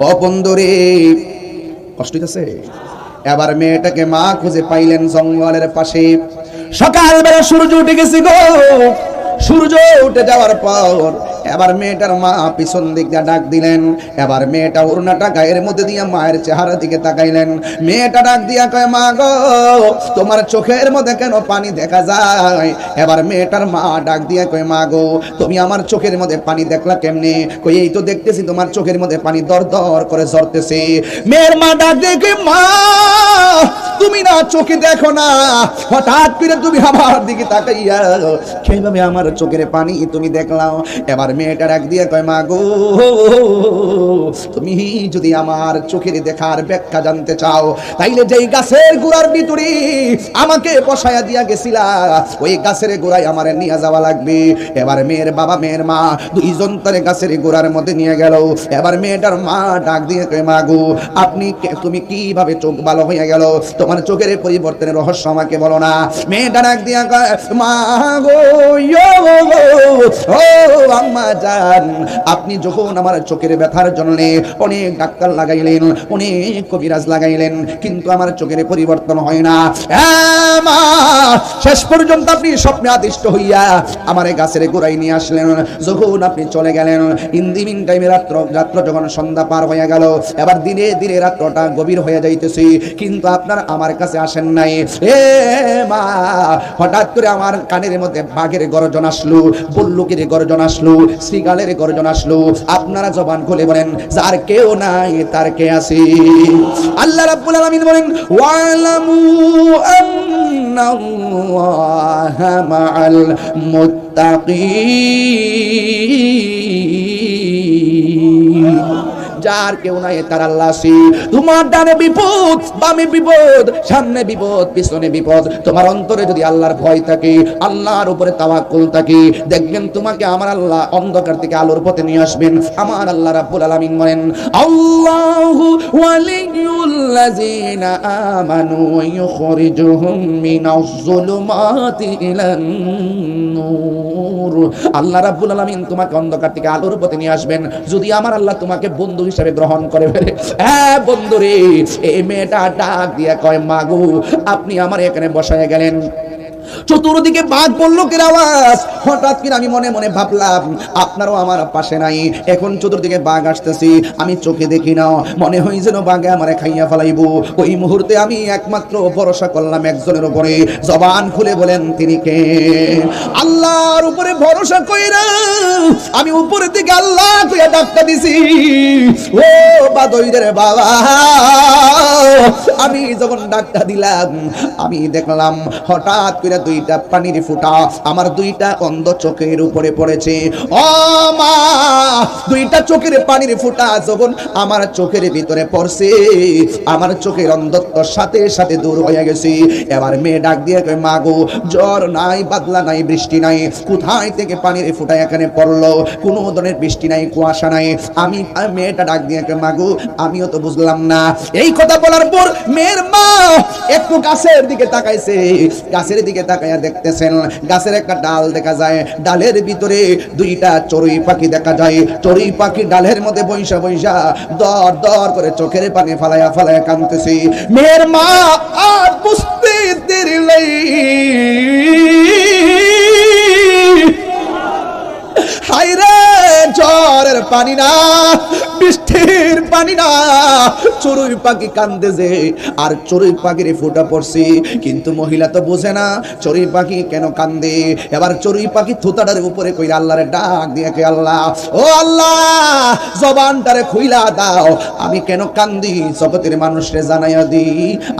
ও বন্ধুরে, কষ্ট হইতাছে? এবার মেয়েটাকে মা খুঁজে পাইলেন জঙ্গলের পাশে। সকালবেলা সূর্য উঠে গেছে গো। সূর্য উঠে যাওয়ার পর এবার মেয়েটার মা পিছন দিক দিয়ে ডাক দিলেন। এবার মেয়েটা ওড়নাটা গায়ের মধ্যে দিয়ে মায়ের চেহারা দিকে তাকাইলেন। মেয়েটা ডাক দিয়া কয়, মা গো, তোমার চোখের মধ্যে কেন পানি দেখা যায়? এবার মেয়েটার মা ডাক দিয়া কয়, মা গো, তুমি আমার চোখের মধ্যে পানি দেখলা কেমনে? কই, এই তো দেখতেছি তোমার চোখের মধ্যে পানি দর দর করে ঝরতেছে। মেয়ের মা ডাক দিয়ে কয়, মা, তুমি না চোখে দেখো না, হঠাৎ করে তুমি আমার দিকে তাকাইয়া কিভাবে আমার চোখের পানি তুমি দেখলাও? এবার মেয়েটা ডাক দিয়ে কয়, মা গো, তুমি যদি আমার চোখের দেখার ব্যাখ্যা জানতে চাও, তাইলে যেই গাছের গোড়ার ভিতরে আমাকে বসায়া দিয়া গেছিলা, ওই গাছের গোড়ায় আমার নিয়ে যাওয়া লাগবে। এবার মেয়ের বাবা মেয়ের মা দুইজন তারে গাছের গোড়ার মধ্যে নিয়ে গেল। এবার মেয়েটার মা ডাক দিয়ে কয়, মা গো, তুমি কিভাবে চোখ ভালো হয়ে গেল? তোমার চোখের পরিবর্তনের রহস্য আমাকে বলো না। মেয়েটা ডাক দিয়া কয়, মা গো, ও আম্মা জান, আপনি যখন আমার চোখের ব্যথার জন্য অনেক ডাক্তার লাগাইলেন, অনেক কবিরাজ লাগাইলেন, কিন্তু আমার চোখের পরিবর্তন হয় না। মা, শেষ পর্যন্ত আপনি স্বপ্নে আদিষ্ট হইয়া আমার গাছের গোড়ায় নিয়ে আসলেন। যখন আপনি চলে গেলেন, ইন দি মিন টাইমে রাত্র যখন সন্ধ্যা পার হয়ে গেল, এবার দিনে দিনে রাত্রটা গভীর হয়ে যাইতেছে, কিন্তু আপনার আমার কাছে আসেন নাই। মা, হঠাৎ করে আমার কানের মধ্যে বাঘের গর্জন আসলো, বল্লুকের গর্জন আসলো, শ্রীগালের গর্জন আসলো। আপনারা জবান খুলে বলেন, যার কেউ নাই তার কে আছে? আল্লাহ রাব্বুল আলামিন বলেন, ওয়ালামু আন্নাল্লাহা মাআল মুত্তাকিন। যার কেউ নাই তার আল্লাহ আছে। তোমার ডানে বিপদ, বামে বিপদ, সামনে বিপদ, পিছনে বিপদ, তোমার অন্তরে যদি আল্লাহর ভয় থাকে, আল্লাহর উপরে তাওয়াক্কুল থাকে, দেখবেন তোমাকে আমার আল্লাহ অন্ধকার থেকে আলোর পথে নিয়ে আসবেন। আমার আল্লাহ রাব্বুল আলামিন বলেন, আল্লাহু ওয়ালিয়ুল্লাযিনা আমানু ইউখরিজুহুম মিনাজ যুলুমাতি ইলান নূর। আল্লাহ রাব্বুল আলামিন তোমাকে অন্ধকার থেকে আলোর পথে নিয়ে আসবেন যদি আমার আল্লাহ তোমাকে বন্ধু হিসেবে হিসেবে গ্রহণ করে ফেলে। হ্যাঁ বন্ধুরে, এই মেয়েটা ডাক দিয়া কয়, মাগো আপনি আমার এখানে বসায় গেলেন। চতুর্দিকে বাঘ বল্লুকের আওয়াজ। হঠাৎ করে আমি মনে মনে ভাবলাম আপনারও আমার পাশে নাই, এখন চতুর্দিকে বাঘ আসতেছি, আমি চোখে দেখি না, মনে হয় যেন বাঘে আমারে খাইয়া ফেলাইবো। ওই মুহূর্তে আমি একমাত্র ভরসা করলাম একজনের উপরে। জবান খুলে বলেন তিনি কে? আল্লাহর উপরে ভরসা কইরা আমি উপরের দিকে আল্লাহ কইয়া ডাকতে দিছি, ও বাদইদের বাবা। আমি যখন ডাকটা দিলাম, আমি দেখলাম হঠাৎ করে দুইটা পানির ফোঁটা আমার দুইটা অন্ধ চোখের উপরে পড়েছে। ও মা, দুইটা চোখের পানির ফোঁটা যখন আমার চোখের ভিতরে পড়ছে, আমার চোখের অন্ধত্ব সাথে সাথে দূর হয়ে গেছে। এবার মেয়ে ডাক দিয়ে কয়, মা গো, জ্বর নাই, বাদলা নাই, বৃষ্টি নাই, কোথায় থেকে পানির ফোঁটা এখানে পড়লো? কোনো ধরনের বৃষ্টি নাই, কুয়াশা নাই। আমি মেয়েটা ডাক দিয়ে কয়, মা গো, আমিও তো বুঝলাম না। এই কথা বলার পর মেয়ের মা একটু গাছের দিকে তাকাইছে। গাছের দিকে তাকাইয়া দেখতেছেন গাছের একটা ডাল দেখা যায়, ডালের ভিতরে দুইটা চড়ুই পাখি দেখা যায়। চড়ুই পাখি ডালের মধ্যে বৈশা বৈশা দর দর করে চোখের পানি ফালাইয়া ফালাইয়া কাঁদতেছে। মেয়ের মা আর বুঝতে দেরি নেই, হায়রে জ্বরের পানি না, বৃষ্টির পানি না, চড়ুই পাখি কান্দেছে আর চড়ুই পাখির ফোঁটা পড়ছে। কিন্তু মহিলা তো বোঝে না চড়ুই পাখি কেন কান্দে। এবার চড়ুই পাখি থুতাটার উপরে কইরা আল্লাহরে ডাক দিয়ে কে, আল্লাহ, ও আল্লাহ, জবানটারে খুইলা দাও, আমি কেন কান্দি জগতের মানুষরে জানাইয়া দি,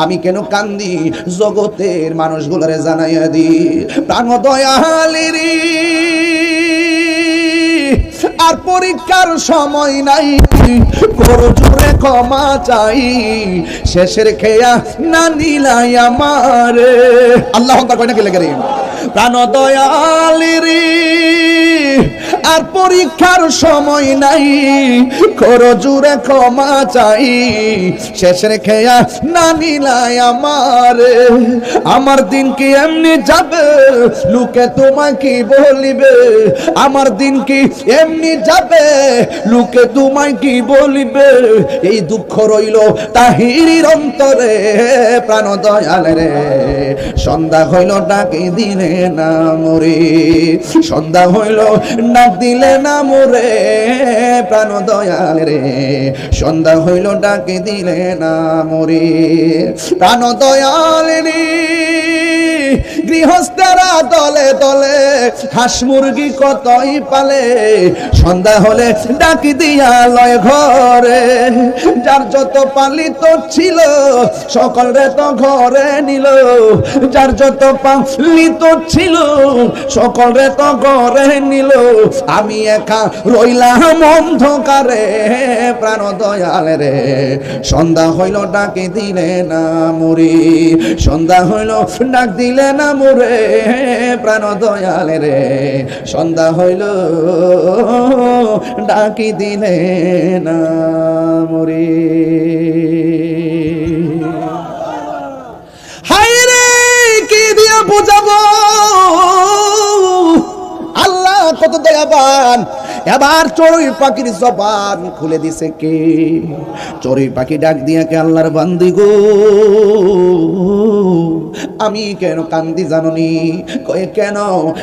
আমি কেন কান্দি জগতের মানুষগুলোরে জানাইয়া দি। প্রাণ দয়ালেরি আর পরীক্ষার সময় নাই, করো জোরে ক্ষমা চাই, শেষের খেয়া না নিলাই আমারে। আল্লাহ আকবার কয় না কি লাগে রে? প্রাণ দয়ালেরি আর পরীক্ষার সময় নাই, করো জোরে ক্ষমা চাই, শেষের খেয়া না নিলাই আমারে। আমার দিন কি এমনি যাবে, লোকে তোমাকে বলিবে, আমার দিন কি এমনি যাবে, লোকে তোমায় কি বলিবে। এই দুঃখ রইল তাহিরির অন্তরে, প্রাণ দয়ালে রে, সন্ধ্যা হইল ডাকি দিলে না মরে, সন্ধ্যা হইল ডাক দিলে না মরে, প্রাণ দয়ালে রে, সন্ধ্যা হইল ডাকি দিলে না মরে। প্রাণ দয়ালে রে, গৃহস্থেরা দলে দলে হাঁস মুরগি কতই পালে, সন্ধ্যা হলে ডাকি দিয়া লয় ঘরে, যার যত পালিত ছিল সকলে তো ঘরে নিল, যার যত পালিত ছিল সকলে তো ঘরে নিল, আমি একা রইলাম অন্ধকারে, প্রাণ দয়ালে রে, সন্ধ্যা হইল ডাকি দিলে না মরি, সন্ধ্যা হইল ডাক দিলে না মরে, প্রাণ দয়ালে রে, সন্ধ্যা হইল ডাকি দিলে না মরে। হায়রে কি দিয়া বুঝাবো, আল্লাহ কত দয়াবান। এবার চড়ুই পাখির জবান খুলে দিছে কে? চড়ুই পাখি ডাক দিয়া কে, আল্লাহর বান্দি গো, আমি কেন কান্দি জাননি? কয় কেন?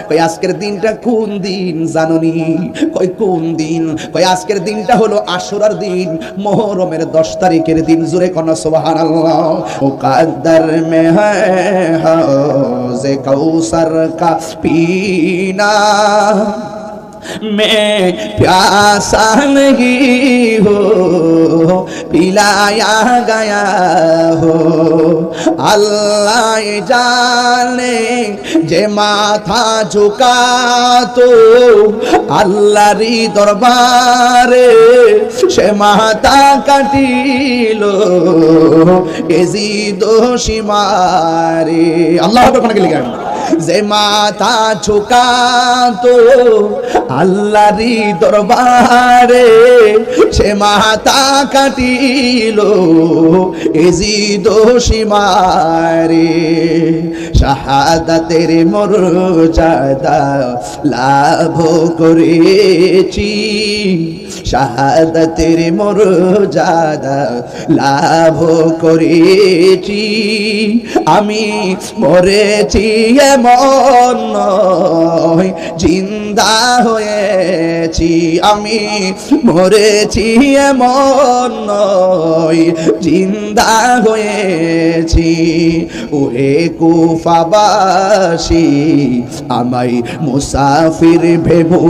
কয় আজকের দিনটা কোন দিন জাননি? কয় কোন দিন? কয় আজকের দিনটা হলো আশুরার দিন, মুহররমের 10 তারিখের দিন। জোরে কোন সুবহানাল্লাহ। ও কাদ্দার মে হ্যায় হাউজে কাউসার কা পীনা, मैं प्यासा नहीं हो पिलाया गया हो, अल्लाह जाने जे माथा झुका तो আল্লাহরই দরবারে সে মাথা কাটিল এজি দোষী মারে। আল্লাহ লিখেন যে মাথা ঝুকাতো আল্লাহরই দরবারে সে মাথা কাটিল এজি দোষী মারে। শাহাদাতের মর্যাদা লাভ করেছি, শাহাদাতের মর্যাদা লাভ করেছি। আমি মরেছি এমন নয়, জিন্দা হয়েছি। আমি মরেছি এমন নয়, জিন্দা হয়েছি। ওহে কুফাবাসী, আমায় মুসাফির ভেবো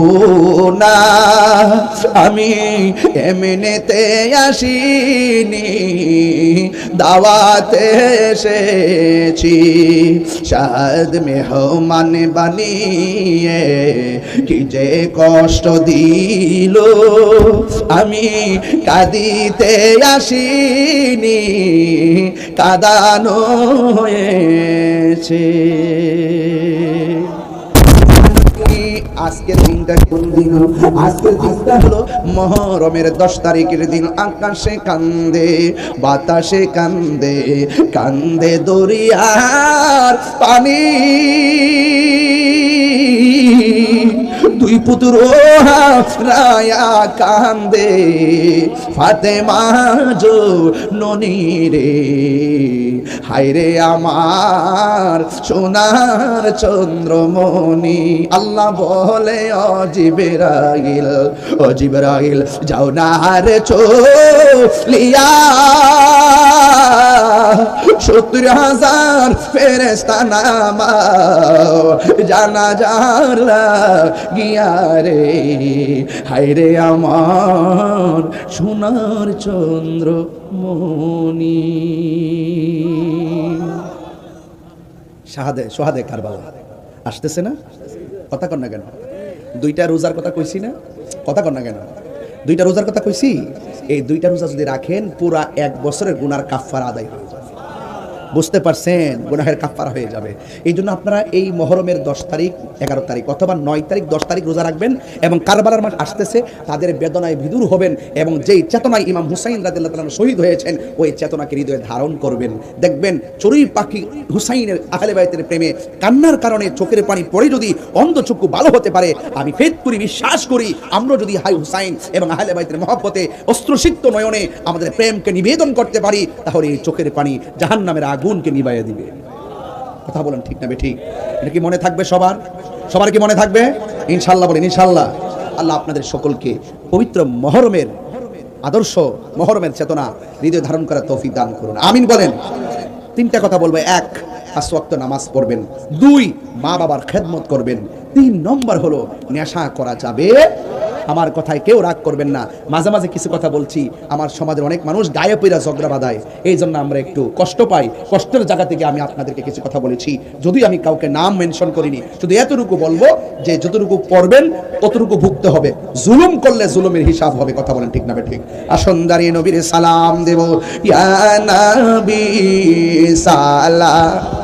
না, আমি এমনিতে আসিনি, দাওয়াতে এসেছি। শাহাদ মেহমান বানিয়ে কি যে কষ্ট দিল, আমি কাঁদিতে আসিনি, কাঁদানো হয়েছে। আজকের দিনটা কোন দিন? আজকের দিনটা হলো মুহররমের 10 তারিখের দিন। আকাশে কান্দে, বাতাসে কান্দে, কান্দে দরিয়ার পানি। দুই পুত্র হারায়া কান্দে, ফাতেমা জননী রে। হায়রে আমার সোনার চন্দ্রমণি। আল্লাহ বলে ও জিবরাইল, ও জিবরাইল যাও না রে চলিয়া, 70,000 ফেরেশতা নামাও জানাজার লাগিয়া রে। হায়রে আমার সোনার চন্দ্রমণি। সোহাদে কারবালা আসতেছে না? কথা কর না কেন? 2টা রোজার কথা কইছি না? কথা কর না কেন? 2টা রোজার কথা কইছি। এই 2টা রোজা যদি রাখেন, পুরা 1 বছরের গুনার কাফারা আদায় হয়ে যাবে। বুঝতে পারছেন? গুনাহের কাফারা হয়ে যাবে। এই জন্য আপনারা এই মুহররমের 10 তারিখ, 11 তারিখ অথবা 9 তারিখ, 10 তারিখ রোজা রাখবেন এবং কারবালার মাস আসতেছে, তাদের বেদনায় বিদুর হবেন এবং যেই চেতনায় ইমাম হুসাইন রাদিয়াল্লাহু তাআলা শহীদ হয়েছেন, ওই চেতনাকে হৃদয়ে ধারণ করবেন। দেখবেন চড়ুই পাখি হুসাইনের আহলে বাইতের প্রেমে কান্নার কারণে চোখের পানি পড়ে যদি অন্ধচক্ষু ভালো হতে পারে, আমি ফেদ করি, বিশ্বাস করি, আমরা যদি হাই হুসাইন এবং আহলে বাইতের মহব্বতে অশ্রুসিক্ত নয়নে আমাদের প্রেমকে নিবেদন করতে পারি, তাহলে এই চোখের পানি জাহান্নামের আগুনকে নিভাইয়া দিবে। কথা বলেন ঠিক না বেঠিক? এটা কি মনে থাকবে সবার? সবার কি মনে থাকবে? ইনশাআল্লাহ বলেন ইনশাআল্লাহ। আল্লাহ আপনাদের সকলকে পবিত্র মুহররমের আদর্শ, মুহররমের চেতনা হৃদয়ে ধারণ করার তৌফিক দান করুন, আমিন বলেন। 3টা কথা বলবো। 1, 5 ওয়াক্ত নামাজ পড়বেন। 2, মা বাবার খেদমত করবেন। 3 নম্বর হলো নেশা করা যাবে। আমার কথায় কেউ রাগ করবেন না, মাঝে মাঝে কিছু কথা বলছি। আমার সমাজের অনেক মানুষ গায়ে পইরা ঝগড়া বাঁধায়, এই জন্য আমরা একটু কষ্ট পাই। কষ্টের জায়গা থেকে আমি আপনাদেরকে কিছু কথা বলেছি, যদিও আমি কাউকে নাম মেনশন করিনি। শুধু এতটুকু বলবো যে যতটুকু পড়বেন ততটুকু ভুগতে হবে। জুলুম করলে জুলুমের হিসাব হবে। কথা বলেন ঠিক না ঠিক? আসুন দাঁড়িয়ে নবীর সালাম দেব। ইয়া নবী সালাম